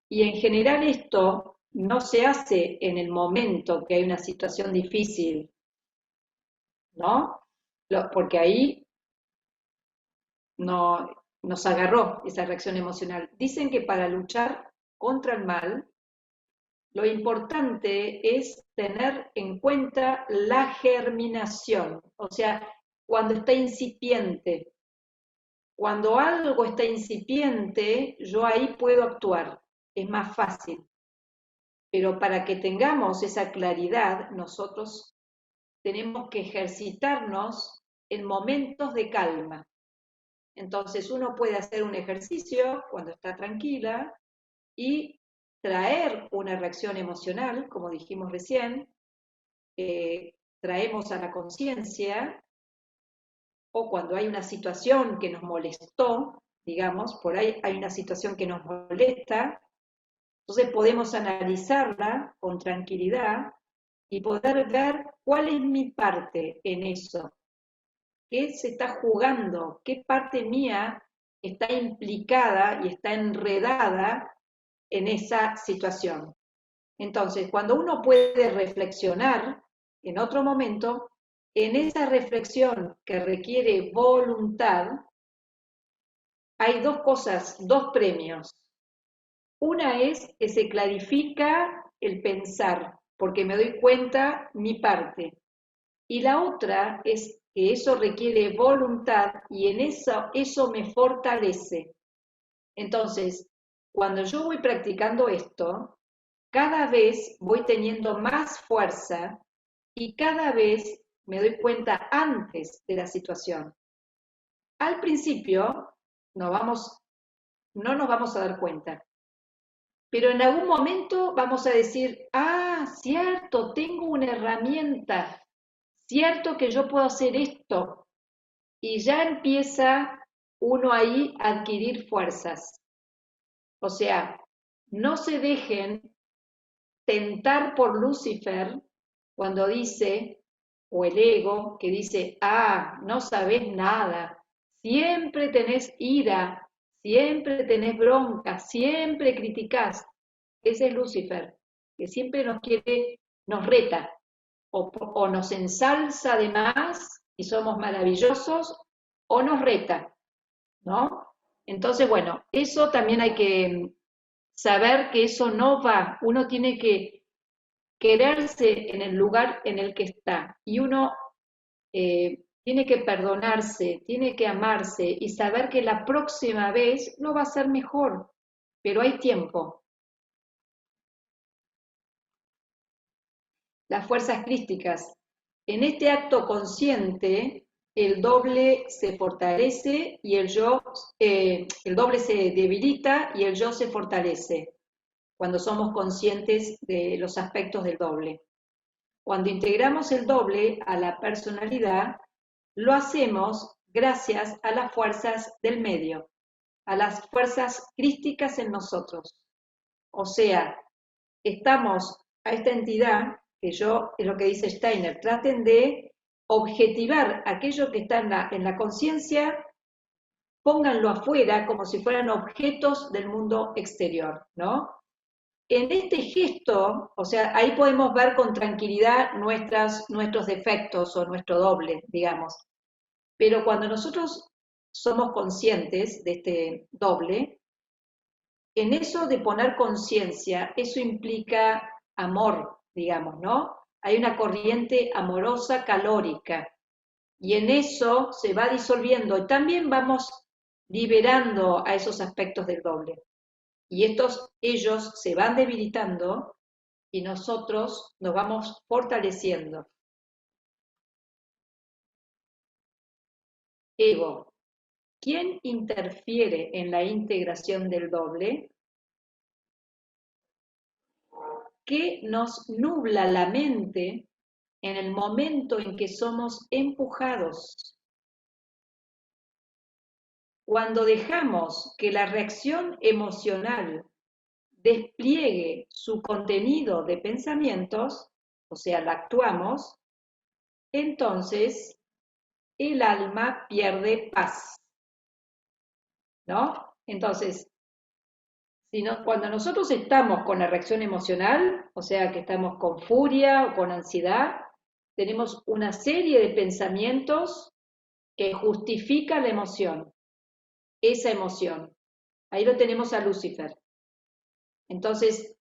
Y en general esto no se hace en el momento que hay una situación difícil, ¿no? Porque ahí no, nos agarró esa reacción emocional. Dicen que para luchar contra el mal, lo importante es tener en cuenta la germinación, o sea, cuando está incipiente. Cuando algo está incipiente, yo ahí puedo actuar, es más fácil. Pero para que tengamos esa claridad, nosotros tenemos que ejercitarnos en momentos de calma. Entonces uno puede hacer un ejercicio cuando está tranquila y traer una reacción emocional, como dijimos recién, traemos a la conciencia, o cuando hay una situación que nos molestó, digamos, por ahí hay una situación que nos molesta, entonces podemos analizarla con tranquilidad y poder ver cuál es mi parte en eso, qué se está jugando, qué parte mía está implicada y está enredada en esa situación. Entonces, cuando uno puede reflexionar en otro momento, en esa reflexión que requiere voluntad, hay dos cosas, dos premios. Una es que se clarifica el pensar, porque me doy cuenta mi parte. Y la otra es que eso requiere voluntad y en eso me fortalece. Entonces, cuando yo voy practicando esto, cada vez voy teniendo más fuerza y cada vez me doy cuenta antes de la situación. Al principio no nos vamos a dar cuenta, pero en algún momento vamos a decir, ah, cierto, tengo una herramienta, cierto que yo puedo hacer esto, y ya empieza uno ahí a adquirir fuerzas. O sea, no se dejen tentar por Lucifer cuando dice, o el ego, que dice, ah, no sabés nada, siempre tenés ira, siempre tenés bronca, siempre criticás. Ese es Lucifer, que siempre nos quiere, nos reta, o nos ensalza de más y somos maravillosos, o nos reta, ¿no? Entonces, bueno, eso también hay que saber que eso no va, uno tiene que quererse en el lugar en el que está y uno tiene que perdonarse, tiene que amarse y saber que la próxima vez no va a ser mejor, pero hay tiempo. Las fuerzas crísticas En este acto consciente, el doble se fortalece y el doble se debilita y el yo se fortalece cuando somos conscientes de los aspectos del doble. Cuando integramos el doble a la personalidad, lo hacemos gracias a las fuerzas del medio, a las fuerzas crísticas en nosotros. O sea, estamos a esta entidad, que yo, es lo que dice Steiner, traten de objetivar aquello que está en la conciencia, pónganlo afuera como si fueran objetos del mundo exterior, ¿no? En este gesto, o sea, ahí podemos ver con tranquilidad nuestros defectos o nuestro doble, digamos. Pero cuando nosotros somos conscientes de este doble, en eso de poner conciencia, eso implica amor, digamos, ¿no? Hay una corriente amorosa calórica y en eso se va disolviendo y también vamos liberando a esos aspectos del doble. Y ellos se van debilitando y nosotros nos vamos fortaleciendo. Ego. ¿Quién interfiere en la integración del doble? ¿Qué nos nubla la mente en el momento en que somos empujados? Cuando dejamos que la reacción emocional despliegue su contenido de pensamientos, o sea, la actuamos, entonces el alma pierde paz, ¿no? Entonces, cuando nosotros estamos con la reacción emocional, o sea, que estamos con furia o con ansiedad, tenemos una serie de pensamientos que justifican la emoción, esa emoción. Ahí lo tenemos a Lucifer. Entonces,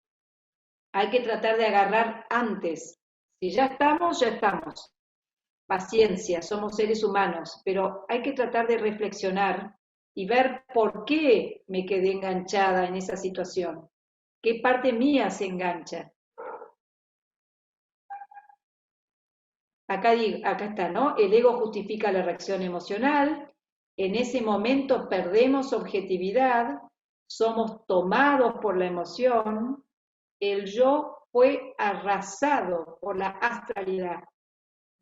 hay que tratar de agarrar antes. Si ya estamos, ya estamos. Paciencia, somos seres humanos, pero hay que tratar de reflexionar y ver por qué me quedé enganchada en esa situación. ¿Qué parte mía se engancha? Acá está, ¿no? El ego justifica la reacción emocional, en ese momento perdemos objetividad, somos tomados por la emoción, el yo fue arrasado por la astralidad,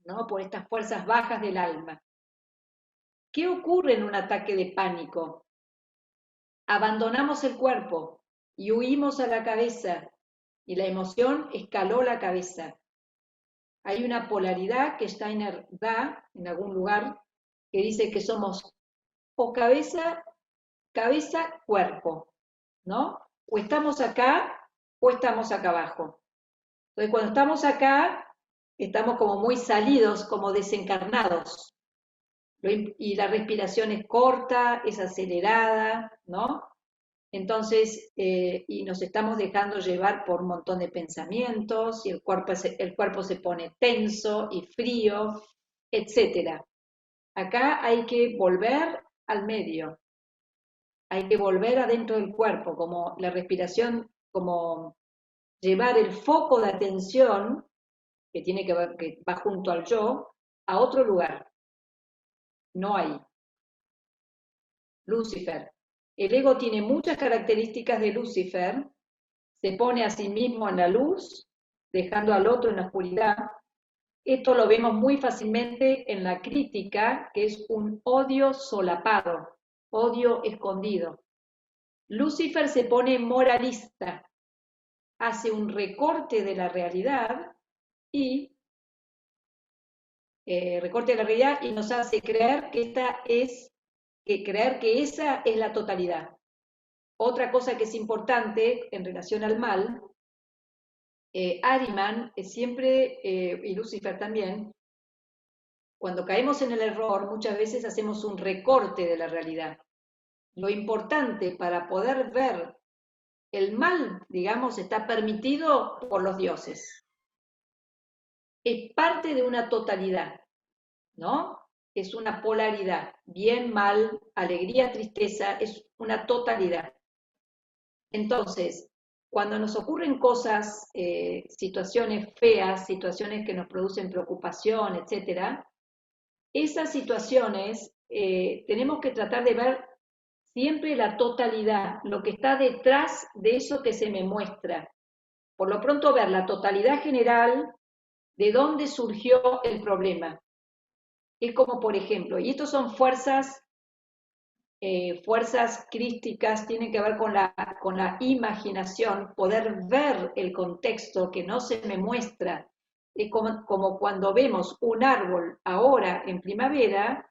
¿no? Por estas fuerzas bajas del alma. ¿Qué ocurre en un ataque de pánico? Abandonamos el cuerpo y huimos a la cabeza, y la emoción escaló la cabeza. Hay una polaridad que Steiner da en algún lugar que dice que somos o cabeza, cuerpo, ¿no? O estamos acá o estamos acá abajo. Entonces, cuando estamos acá, estamos como muy salidos, como desencarnados. Y la respiración es corta, es acelerada, ¿no? Entonces, y nos estamos dejando llevar por un montón de pensamientos, y el cuerpo se pone tenso y frío, etc. Acá hay que volver al medio, hay que volver adentro del cuerpo, como la respiración, como llevar el foco de atención, que tiene que ver, que va junto al yo, a otro lugar, no ahí. Lucifer. El ego tiene muchas características de Lucifer, se pone a sí mismo en la luz, dejando al otro en la oscuridad. Esto lo vemos muy fácilmente en la crítica, que es un odio solapado, odio escondido. Lucifer se pone moralista, hace un recorte de la realidad y nos hace creer que creer que esa es la totalidad. Otra cosa que es importante en relación al mal, Ahriman siempre, y Lucifer también, cuando caemos en el error, muchas veces hacemos un recorte de la realidad. Lo importante para poder ver el mal, digamos, está permitido por los dioses. Es parte de una totalidad, ¿no? Es una polaridad. Bien, mal, alegría, tristeza, es una totalidad. Entonces, cuando nos ocurren cosas, situaciones feas, situaciones que nos producen preocupación, etcétera, esas situaciones tenemos que tratar de ver siempre la totalidad, lo que está detrás de eso que se me muestra. Por lo pronto ver la totalidad general de dónde surgió el problema. Es como, por ejemplo, y estos son fuerzas crísticas, tienen que ver con la imaginación, poder ver el contexto que no se me muestra. Es como cuando vemos un árbol ahora en primavera,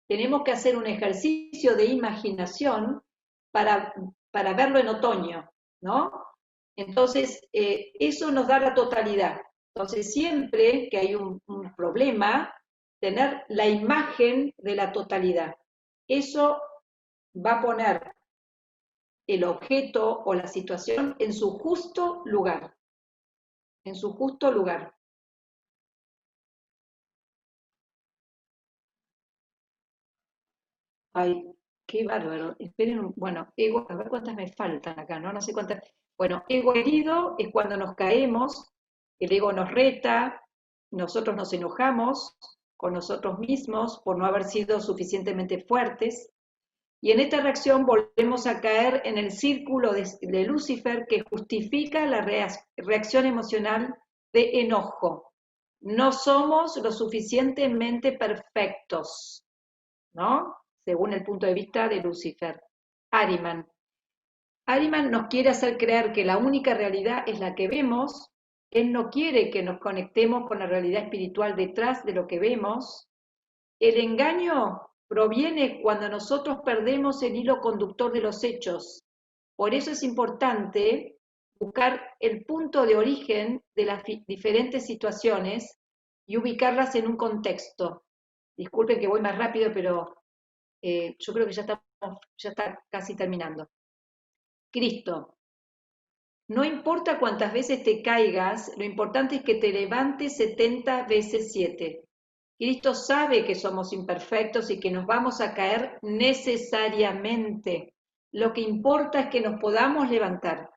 tenemos que hacer un ejercicio de imaginación para, para verlo en otoño, ¿no? Entonces, eso nos da la totalidad. Entonces, siempre que hay un problema, tener la imagen de la totalidad. Eso va a poner el objeto o la situación en su justo lugar, en su justo lugar. Ay, qué bárbaro. Esperen, bueno, ego, a ver cuántas me faltan acá, ¿no? No sé cuántas. Bueno, ego herido es cuando nos caemos, el ego nos reta, nosotros nos enojamos con nosotros mismos por no haber sido suficientemente fuertes. Y en esta reacción volvemos a caer en el círculo de Lucifer que justifica la reacción emocional de enojo. No somos lo suficientemente perfectos, ¿no? Según el punto de vista de Lucifer. Ariman. Ariman nos quiere hacer creer que la única realidad es la que vemos. Él no quiere que nos conectemos con la realidad espiritual detrás de lo que vemos. El engaño proviene cuando nosotros perdemos el hilo conductor de los hechos. Por eso es importante buscar el punto de origen de las diferentes situaciones y ubicarlas en un contexto. Disculpen que voy más rápido, pero yo creo que ya está casi terminando. Cristo. No importa cuántas veces te caigas, lo importante es que te levantes 70 veces 7. Cristo sabe que somos imperfectos y que nos vamos a caer necesariamente. Lo que importa es que nos podamos levantar.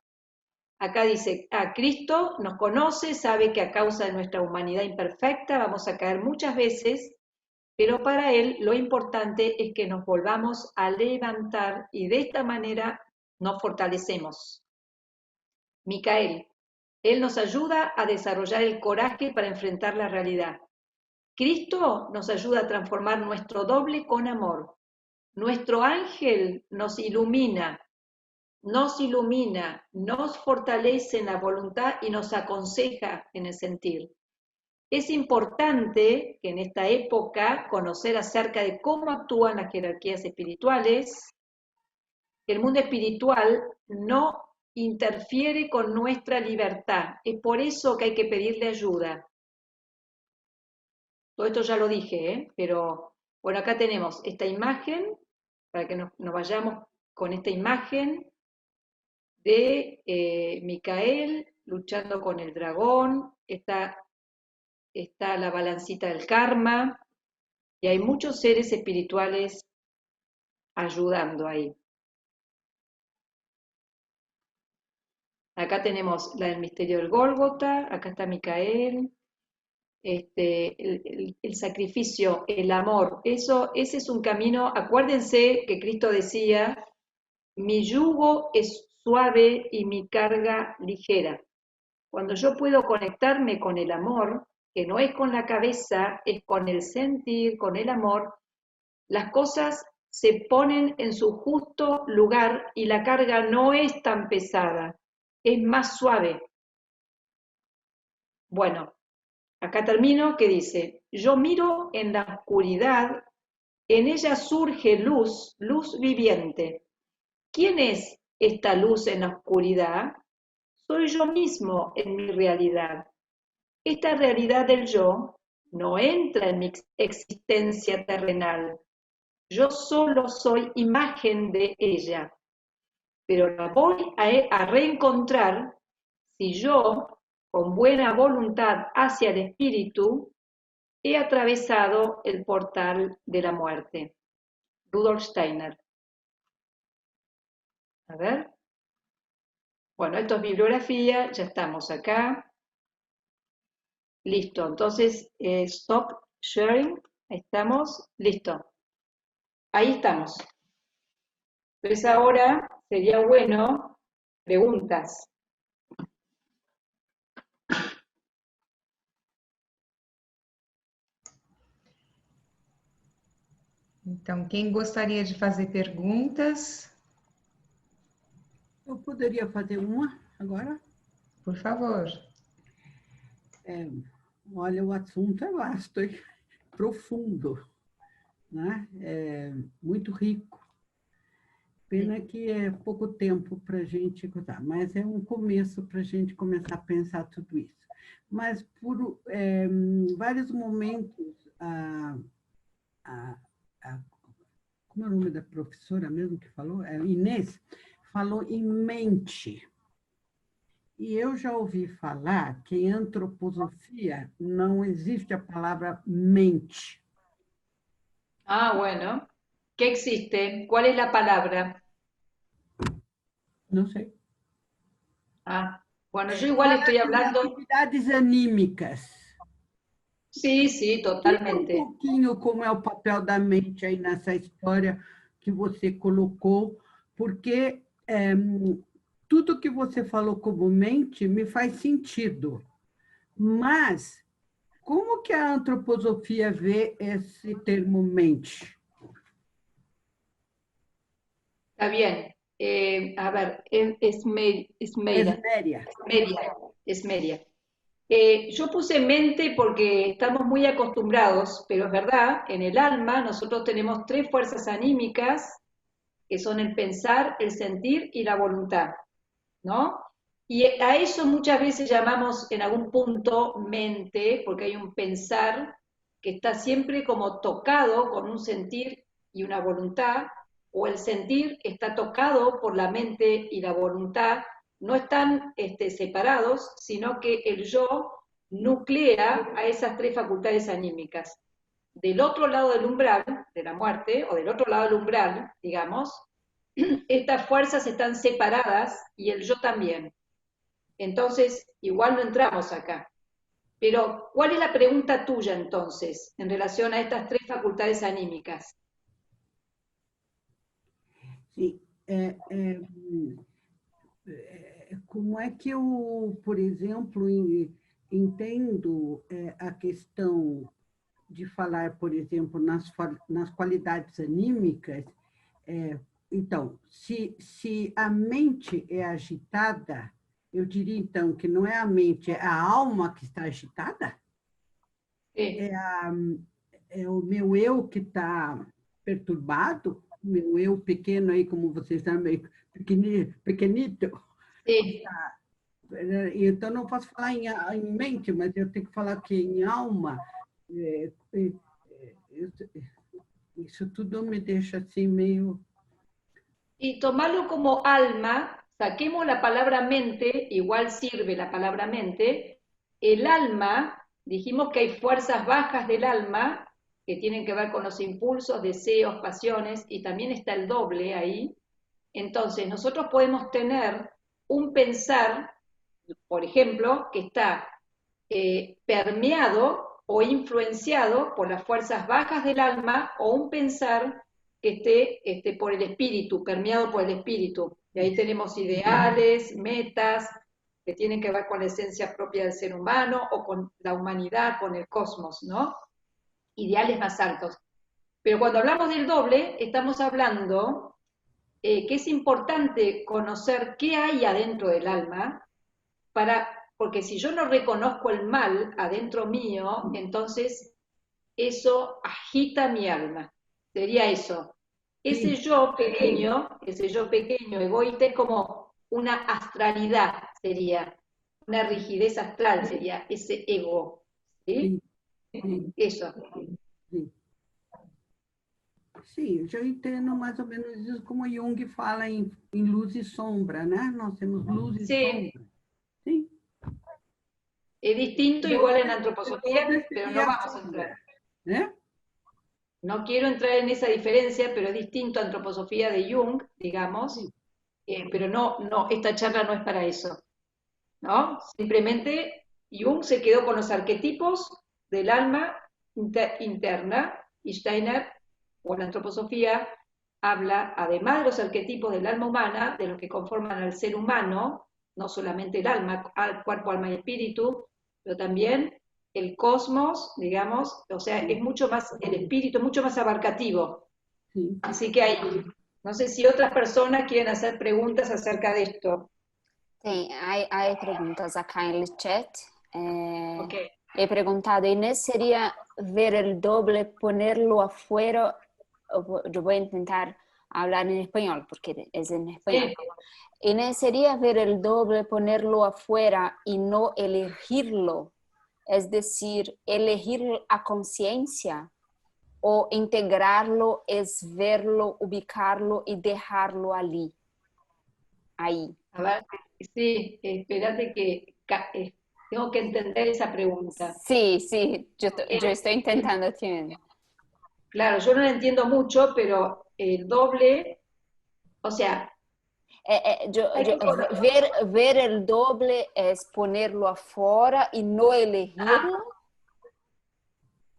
Acá dice, Cristo nos conoce, sabe que a causa de nuestra humanidad imperfecta vamos a caer muchas veces, pero para Él lo importante es que nos volvamos a levantar y de esta manera nos fortalecemos. Micael, Él nos ayuda a desarrollar el coraje para enfrentar la realidad. Cristo nos ayuda a transformar nuestro doble con amor. Nuestro ángel nos ilumina, nos fortalece en la voluntad y nos aconseja en el sentir. Es importante que en esta época conocer acerca de cómo actúan las jerarquías espirituales. El mundo espiritual no interfiere con nuestra libertad. Es por eso que hay que pedirle ayuda. Todo esto ya lo dije, pero bueno, acá tenemos esta imagen, para que nos vayamos con esta imagen de Micael luchando con el dragón, está la balancita del karma, y hay muchos seres espirituales ayudando ahí. Acá tenemos la del misterio del Gólgota, acá está Micael, el sacrificio, el amor, ese es un camino. Acuérdense que Cristo decía, mi yugo es suave y mi carga ligera. Cuando yo puedo conectarme con el amor, que no es con la cabeza, es con el sentir, con el amor, las cosas se ponen en su justo lugar y la carga no es tan pesada, es más suave. Bueno, acá termino, que dice, yo miro en la oscuridad, en ella surge luz, luz viviente. ¿Quién es esta luz en la oscuridad? Soy yo mismo en mi realidad. Esta realidad del yo no entra en mi existencia terrenal. Yo solo soy imagen de ella, pero la voy a reencontrar si yo, con buena voluntad hacia el espíritu, he atravesado el portal de la muerte. Rudolf Steiner. A ver. Bueno, esto es bibliografía, ya estamos acá. Listo, entonces, stop sharing, ahí estamos, listo. Ahí estamos. Entonces ahora sería bueno preguntas. Então, quem gostaria de fazer perguntas? Eu poderia fazer uma agora? Por favor. Olha, o assunto é vasto, hein? Profundo, né? É muito rico. Pena que é pouco tempo para a gente contar, mas é um começo para a gente começar a pensar tudo isso. Mas por vários momentos, como é o nome da professora mesmo que falou? Inês, falou em mente. E eu já ouvi falar que em antroposofia não existe a palavra mente. Ah, bueno. ¿Qué existe? ¿Cuál es la palabra? Não sei. Ah, bueno, yo igual estoy hablando... Atividades anímicas. Sí, sí, Explica totalmente. pouquinho como é o papel da mente aí nessa história que você colocou, porque tudo que você falou como mente me faz sentido. Mas como que a antroposofia vê esse termo mente? Está bien. A ver, Esméria. Esmeria. Yo puse mente porque estamos muy acostumbrados, pero es verdad, en el alma nosotros tenemos tres fuerzas anímicas, que son el pensar, el sentir y la voluntad, ¿no? Y a eso muchas veces llamamos en algún punto mente, porque hay un pensar que está siempre como tocado con un sentir y una voluntad, o el sentir está tocado por la mente y la voluntad, no están separados, sino que el yo nuclea a esas tres facultades anímicas. Del otro lado del umbral, de la muerte, o del otro lado del umbral, digamos, estas fuerzas están separadas y el yo también. Entonces, igual no entramos acá. Pero, ¿cuál es la pregunta tuya entonces en relación a estas tres facultades anímicas? Sim. Como é que eu, por exemplo, entendo a questão de falar, por exemplo, nas qualidades anímicas? Então, se a mente é agitada, eu diria, então, que não é a mente, é a alma que está agitada? Sí. É o meu eu que está perturbado? Meu eu pequeno aí, como vocês sabem, pequenito? Sí. Então, não posso falar em mente, mas eu tenho que falar que em alma. Isso tudo me deixa assim meio... Y tomarlo como alma, saquemos la palabra mente, igual sirve la palabra mente. El alma, dijimos que hay fuerzas bajas del alma que tienen que ver con los impulsos, deseos, pasiones, y también está el doble ahí. Entonces, nosotros podemos tener un pensar, por ejemplo, que está permeado o influenciado por las fuerzas bajas del alma, o un pensar que esté por el espíritu, permeado por el espíritu. Y ahí tenemos ideales, metas, que tienen que ver con la esencia propia del ser humano o con la humanidad, con el cosmos, ¿no? Ideales más altos. Pero cuando hablamos del doble, estamos hablando que es importante conocer qué hay adentro del alma, porque si yo no reconozco el mal adentro mío, entonces eso agita mi alma. Sería eso. Ese yo pequeño, egoísta, es como una astralidad, sería una rigidez astral, sería ese ego. ¿Sí? Eso. Sim, eu já entendo mais ou menos isso, como Jung fala em luz e sombra, né? Nós temos luz e sombra. Sim. Es distinto igual en antroposofía, pero no vamos a entrar. No quiero entrar en esa diferencia, pero es distinto a antroposofía de Jung, digamos, pero no, esta charla no es para eso, ¿no? Simplemente Jung se quedó con los arquetipos del alma interna y Steiner, o la antroposofía, habla, además de los arquetipos del alma humana, de los que conforman al ser humano, no solamente el alma, cuerpo, alma y espíritu, pero también el cosmos, digamos, o sea, es mucho más, el espíritu es mucho más abarcativo. Sí. Así que no sé si otras personas quieren hacer preguntas acerca de esto. Hay preguntas acá en el chat. Ok. He preguntado, Inés, ¿sería ver el doble, ponerlo afuera? Yo voy a intentar hablar en español porque es en español. Sí. Inés, ¿sería ver el doble, ponerlo afuera y no elegirlo? Es decir, elegir a conciencia, o integrarlo es verlo, ubicarlo y dejarlo allí. Ahí. A ver, sí, espérate que tengo que entender esa pregunta. Sí, yo estoy intentando también. Claro, yo no la entiendo mucho, pero el doble, o sea, hay que Ver el doble es ponerlo afuera y no elegirlo.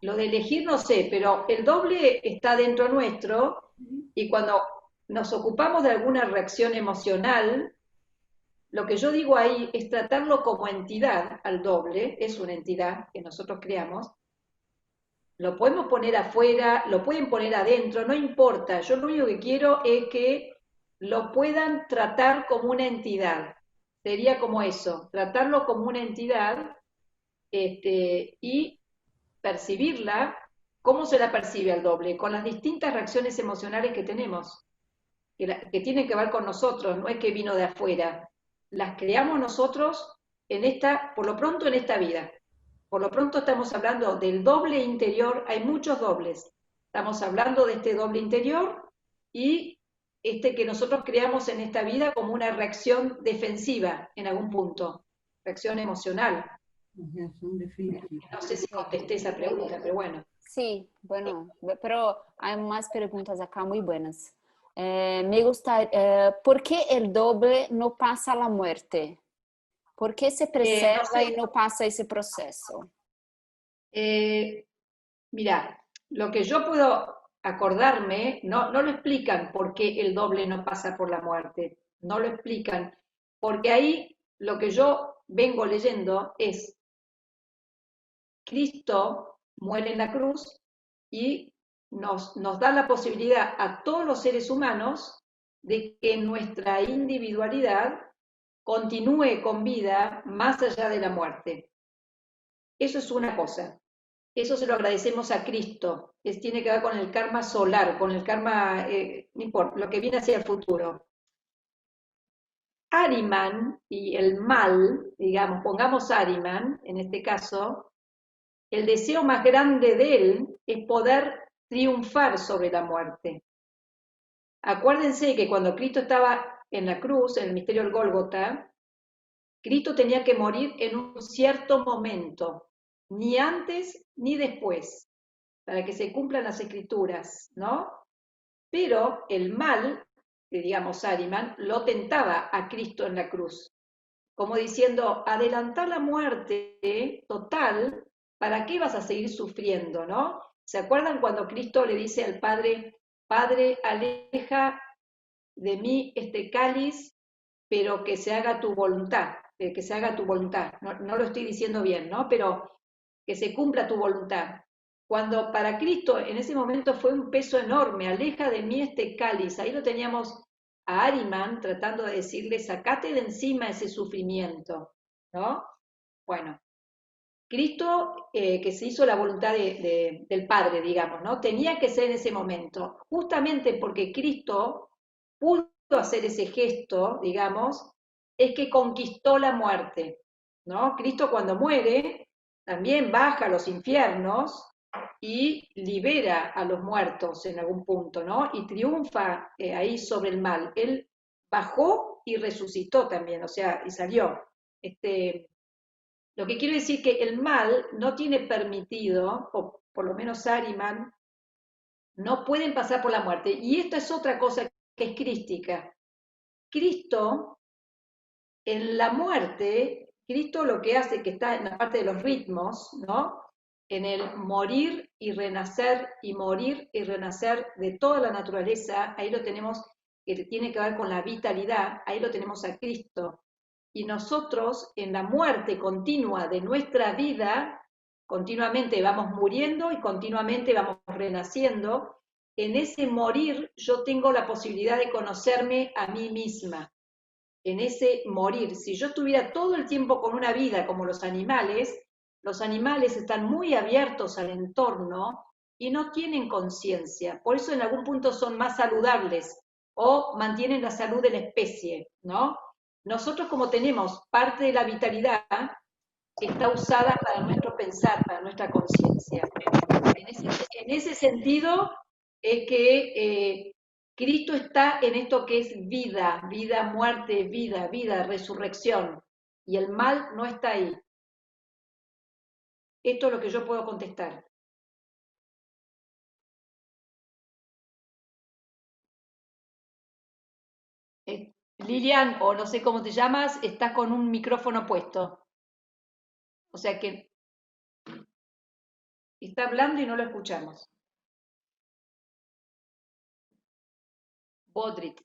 lo de elegir no sé, pero el doble está dentro nuestro y cuando nos ocupamos de alguna reacción emocional, lo que yo digo ahí es tratarlo como entidad al doble, es una entidad que nosotros creamos. Lo podemos poner afuera, lo pueden poner adentro, no importa. Yo lo único que quiero es que lo puedan tratar como una entidad. Sería como eso, tratarlo como una entidad y percibirla. ¿Cómo se la percibe al doble? Con las distintas reacciones emocionales que tenemos, que tienen que ver con nosotros, no es que vino de afuera. Las creamos nosotros por lo pronto en esta vida. Por lo pronto estamos hablando del doble interior, hay muchos dobles. Estamos hablando de este doble interior y este que nosotros creamos en esta vida como una reacción defensiva en algún punto, reacción emocional. No sé si contesté esa pregunta, pero bueno. Sí, bueno, pero hay más preguntas acá muy buenas. Me gusta, ¿por qué el doble no pasa a la muerte? ¿Por qué se No preserva sé, y no pasa ese proceso? Mira, lo que yo puedo acordarme, no lo explican por qué el doble no pasa por la muerte, no lo explican, porque ahí lo que yo vengo leyendo es Cristo muere en la cruz y nos da la posibilidad a todos los seres humanos de que nuestra individualidad continúe con vida más allá de la muerte. Eso es una cosa. Eso se lo agradecemos a Cristo. Tiene que ver con el karma solar, con el karma, no importa, lo que viene hacia el futuro. Ahriman y el mal, digamos, pongamos Ahriman en este caso, el deseo más grande de él es poder triunfar sobre la muerte. Acuérdense que cuando Cristo estaba en la cruz, en el misterio del Gólgota, Cristo tenía que morir en un cierto momento, ni antes ni después, para que se cumplan las escrituras, ¿no? Pero el mal, que digamos Ahriman, lo tentaba a Cristo en la cruz, como diciendo, adelantar la muerte total, ¿para qué vas a seguir sufriendo, no? ¿Se acuerdan cuando Cristo le dice al Padre, Padre, aleja de mí este cáliz, pero que se haga tu voluntad, que se haga tu voluntad? No lo estoy diciendo bien, ¿no? Pero que se cumpla tu voluntad. Cuando para Cristo en ese momento fue un peso enorme, aleja de mí este cáliz, ahí lo teníamos a Ahriman tratando de decirle, sacate de encima ese sufrimiento, ¿no? Bueno, Cristo que se hizo la voluntad del Padre, digamos, ¿no? Tenía que ser en ese momento, justamente porque Cristo pudo hacer ese gesto, digamos, es que conquistó la muerte, ¿no? Cristo cuando muere también baja a los infiernos y libera a los muertos en algún punto, ¿no? Y triunfa ahí sobre el mal. Él bajó y resucitó también, o sea, y salió. Lo que quiero decir que el mal no tiene permitido, o por lo menos Ahriman, no pueden pasar por la muerte. Y esta es otra cosa que es crística. Cristo, en la muerte, Cristo lo que hace, que está en la parte de los ritmos, ¿no? En el morir y renacer de toda la naturaleza, ahí lo tenemos, que tiene que ver con la vitalidad, ahí lo tenemos a Cristo. Y nosotros, en la muerte continua de nuestra vida, continuamente vamos muriendo y continuamente vamos renaciendo. En ese morir yo tengo la posibilidad de conocerme a mí misma. En ese morir, si yo estuviera todo el tiempo con una vida como los animales están muy abiertos al entorno y no tienen conciencia. Por eso en algún punto son más saludables o mantienen la salud de la especie, ¿no? Nosotros, como tenemos parte de la vitalidad, está usada para nuestro pensar, para nuestra conciencia. En ese sentido es que Cristo está en esto que es vida, vida, muerte, vida, resurrección, y el mal no está ahí. Esto es lo que yo puedo contestar. Lilian, o no sé cómo te llamas, estás con un micrófono puesto. O sea que está hablando y no lo escuchamos. Bodrit.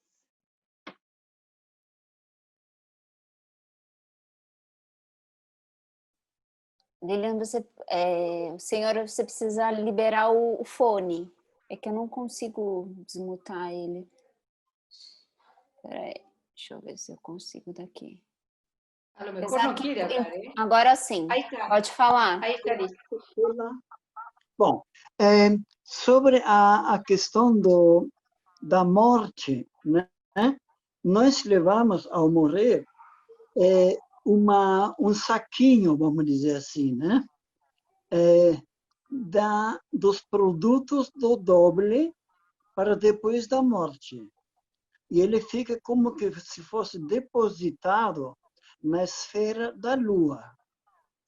Lilian, o senhor, você precisa liberar o fone. É que eu não consigo desmutar ele. Peraí, deixa eu ver se eu consigo daqui. A lo mejor no quiere hablar, ¿eh? Agora sim, Ahí está. pode falar. Ahí está listo. Bom, sobre a questão da morte, né? Nós levamos ao morrer um saquinho, vamos dizer assim, né? Dos produtos do doble para depois da morte. E ele fica como que se fosse depositado na esfera da Lua.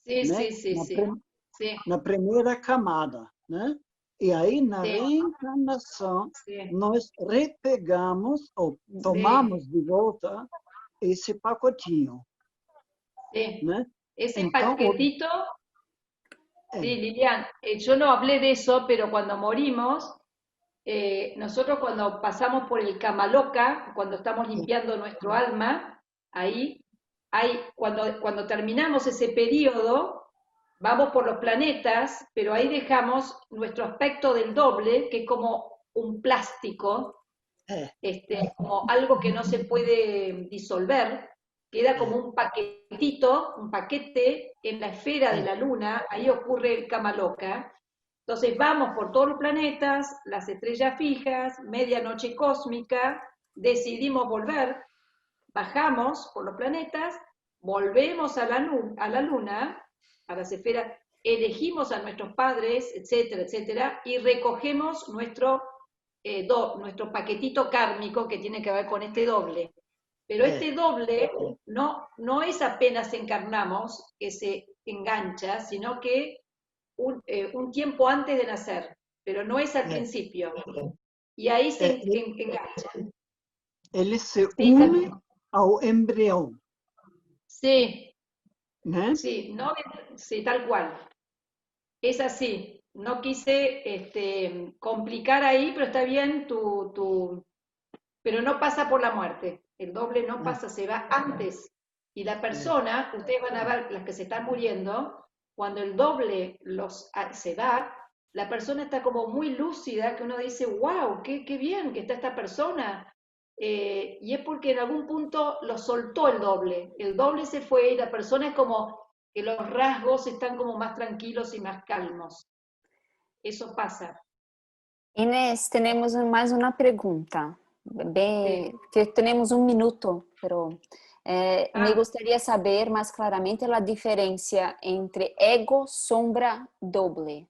Sim, né? Sim. Na primeira camada, né? E aí, na reencarnação, nós repegamos ou tomamos de volta esse pacotinho. Sí. ¿no? Ese Entonces, paquetito, sí, Lilian, yo no hablé de eso, pero cuando morimos, nosotros cuando pasamos por el Kamaloka, cuando estamos limpiando nuestro alma, ahí, cuando terminamos ese periodo, vamos por los planetas, pero ahí dejamos nuestro aspecto del doble, que es como un plástico, como algo que no se puede disolver, queda como un paquetito, un paquete en la esfera de la luna, ahí ocurre el Kamaloka. Entonces vamos por todos los planetas, las estrellas fijas, medianoche cósmica, decidimos volver, bajamos por los planetas, volvemos a la luna, a las esferas, elegimos a nuestros padres, etcétera, etcétera, y recogemos nuestro paquetito kármico que tiene que ver con este doble. Pero este doble no es apenas encarnamos que se engancha, sino que un tiempo antes de nacer, pero no es al principio. Y ahí se engancha. Ele se une ao embrião. Sí. ¿no? Sí, no, sí, tal cual. Es así. No quise complicar ahí, pero está bien pero no pasa por la muerte. El doble no pasa, se va antes. Y la persona, ustedes van a ver las que se están muriendo, cuando el doble se va, la persona está como muy lúcida, que uno dice, wow, qué bien que está esta persona. Y es porque en algún punto lo soltó el doble se fue y la persona es como que los rasgos están como más tranquilos y más calmos. Eso pasa. Inês, temos mais uma pergunta. Que temos um minuto, pero me gostaria de saber mais claramente a diferença entre ego, sombra, doble.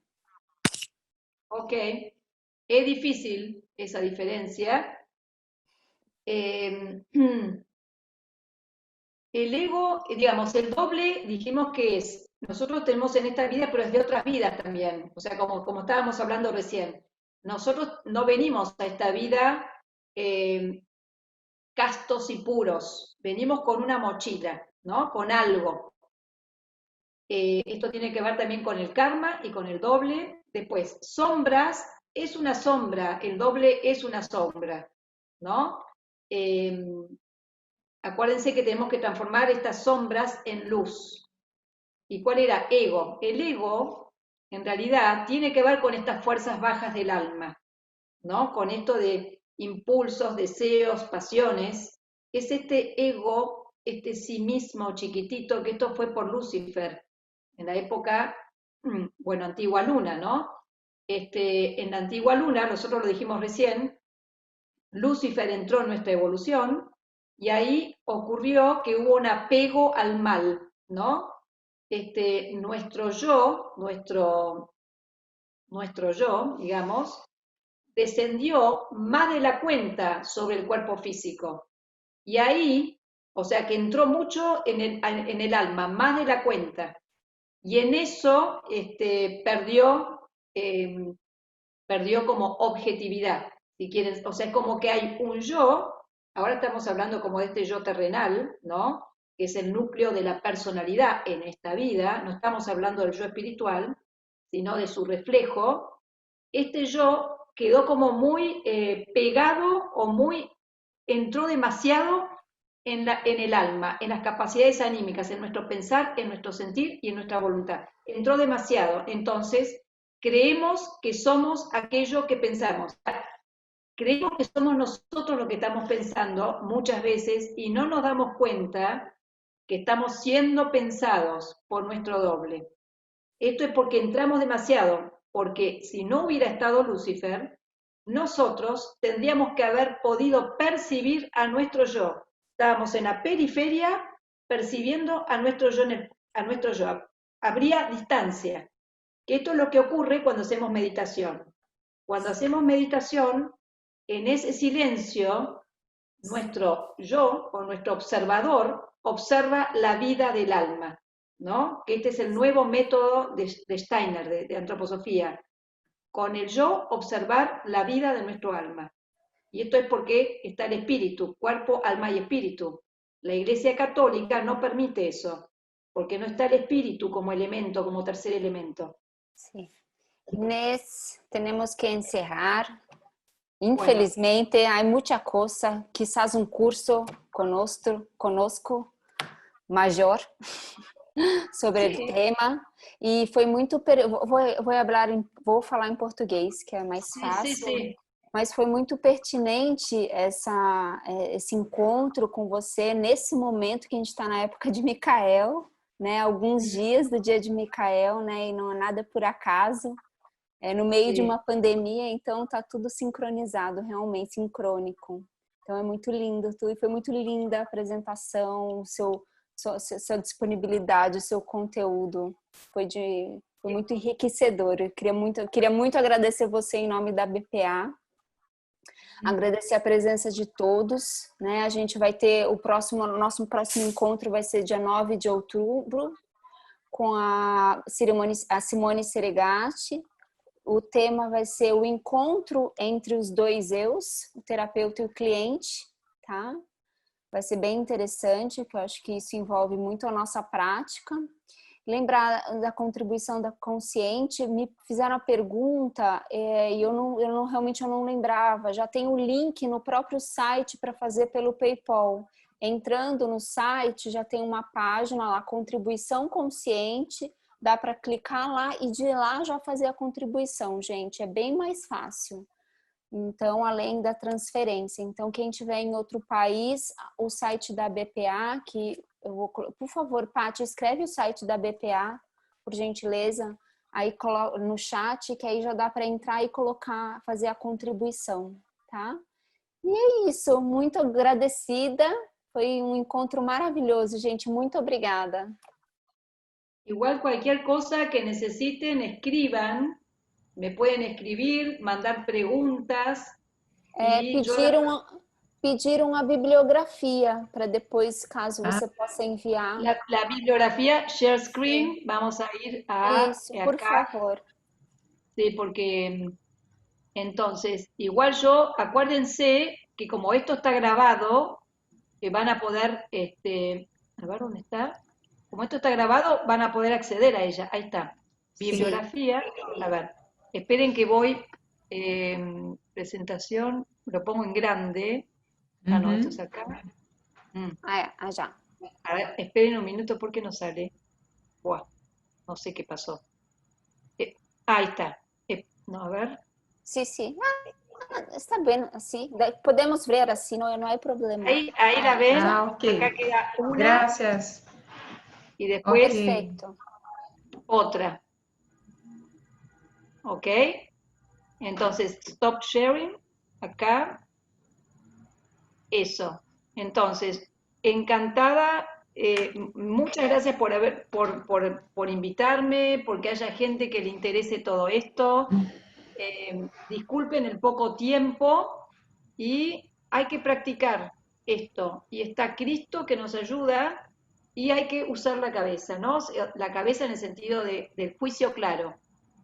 Ok, es difícil esa diferencia. El ego, digamos, el doble, dijimos que es, nosotros tenemos en esta vida, pero es de otras vidas también, o sea, como estábamos hablando recién, nosotros no venimos a esta vida castos y puros, venimos con una mochila, ¿no? Con algo. Esto tiene que ver también con el karma y con el doble. Después, sombras, es una sombra, el doble es una sombra, ¿no? Acuérdense que tenemos que transformar estas sombras en luz. ¿Y cuál era? Ego. El ego, en realidad, tiene que ver con estas fuerzas bajas del alma, ¿no? Con esto de impulsos, deseos, pasiones. Es este ego, este sí mismo chiquitito, que esto fue por Lucifer, en la época, bueno, antigua luna, ¿no? En la antigua luna, nosotros lo dijimos recién, Lucifer entró en nuestra evolución y ahí ocurrió que hubo un apego al mal, ¿no? Nuestro yo, digamos, descendió más de la cuenta sobre el cuerpo físico. Y ahí, o sea que entró mucho en el alma, más de la cuenta. Y en eso perdió como objetividad, si quieren. O sea, es como que hay un yo, ahora estamos hablando como de este yo terrenal, ¿no? Que es el núcleo de la personalidad en esta vida, no estamos hablando del yo espiritual, sino de su reflejo. Este yo quedó como muy pegado o entró demasiado en el alma, en las capacidades anímicas, en nuestro pensar, en nuestro sentir y en nuestra voluntad. Entró demasiado, entonces creemos que somos aquello que pensamos. Creemos que somos nosotros lo que estamos pensando muchas veces y no nos damos cuenta que estamos siendo pensados por nuestro doble. Esto es porque entramos demasiado, porque si no hubiera estado Lucifer, nosotros tendríamos que haber podido percibir a nuestro yo. Estábamos en la periferia percibiendo a nuestro yo, Habría distancia, que esto es lo que ocurre cuando hacemos meditación. Cuando hacemos meditación, en ese silencio, nuestro yo o nuestro observador observa la vida del alma, ¿no? Que este es el nuevo método de Steiner, de antroposofía. Con el yo observar la vida de nuestro alma. Y esto es porque está el espíritu, cuerpo, alma y espíritu. La Iglesia Católica no permite eso, porque no está el espíritu como elemento, como tercer elemento. Sí. Inés, tenemos que encerrar. Infelizmente, hay mucha cosa. Quizás un curso conosco mayor sobre el tema. E foi muito... Vou falar em português, que é mais fácil. Sim. Mas foi muito pertinente esse encontro com você nesse momento que a gente está na época de Micael, né? Alguns dias do dia de Micael, né? E não é nada por acaso. É no meio de uma pandemia, então tá tudo sincronizado, realmente sincrônico. Então é muito lindo tudo, e foi muito linda a apresentação, sua disponibilidade, o seu conteúdo. Foi muito enriquecedor. Eu queria muito agradecer você em nome da BPA. Agradecer a presença de todos, né? A gente vai ter o nosso próximo encontro vai ser dia 9 de outubro com a Simone Seregati. O tema vai ser o encontro entre os dois eus, o terapeuta e o cliente, tá? Vai ser bem interessante, porque eu acho que isso envolve muito a nossa prática. Lembrar da contribuição da consciente, me fizeram a pergunta e realmente eu não lembrava. Já tem o link no próprio site para fazer pelo PayPal. Entrando no site, já tem uma página lá, contribuição consciente, dá para clicar lá e de lá já fazer a contribuição, gente. É bem mais fácil. Então, além da transferência. Então, quem estiver em outro país, o site da BPA, que eu vou... Por favor, Paty, escreve o site da BPA, por gentileza, aí no chat, que aí já dá para entrar e fazer a contribuição, tá? E é isso, muito agradecida. Foi um encontro maravilhoso, gente. Muito obrigada. Igual cualquier cosa que necesiten, escriban, me pueden escribir, mandar preguntas. Pediram a bibliografia para depois, caso você possa enviar. La bibliografía, share screen, sí. Vamos a ir a Eso, por acá. favor. Sí, porque entonces, igual acuérdense que como esto está grabado, que van a poder, a ver dónde está, como esto está grabado, van a poder acceder a ella. Ahí está. Bibliografía, a ver, esperen que voy, presentación, lo pongo en grande. Ah, no, esto es acá. Allá. A ver, esperen un minuto porque no sale. Buah, no sé qué pasó. Ahí está. No, a ver. Sí, sí. Está bien así. Podemos ver así, no hay problema. Ahí la ven. Ok. Acá queda una Gracias. y después Perfecto. otra. ¿Ok? Entonces, stop sharing. Acá. Eso. Entonces, encantada. Muchas gracias por invitarme, porque haya gente que le interese todo esto. Disculpen el poco tiempo y hay que practicar esto. Y está Cristo que nos ayuda y hay que usar la cabeza, ¿no? La cabeza en el sentido del juicio claro,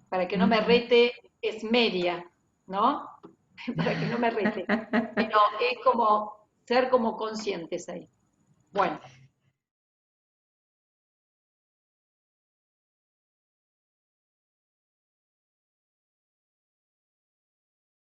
para que no me rete Esmeria, ¿no? Para que no me rete. Pero es como ser como conscientes ahí. Bueno.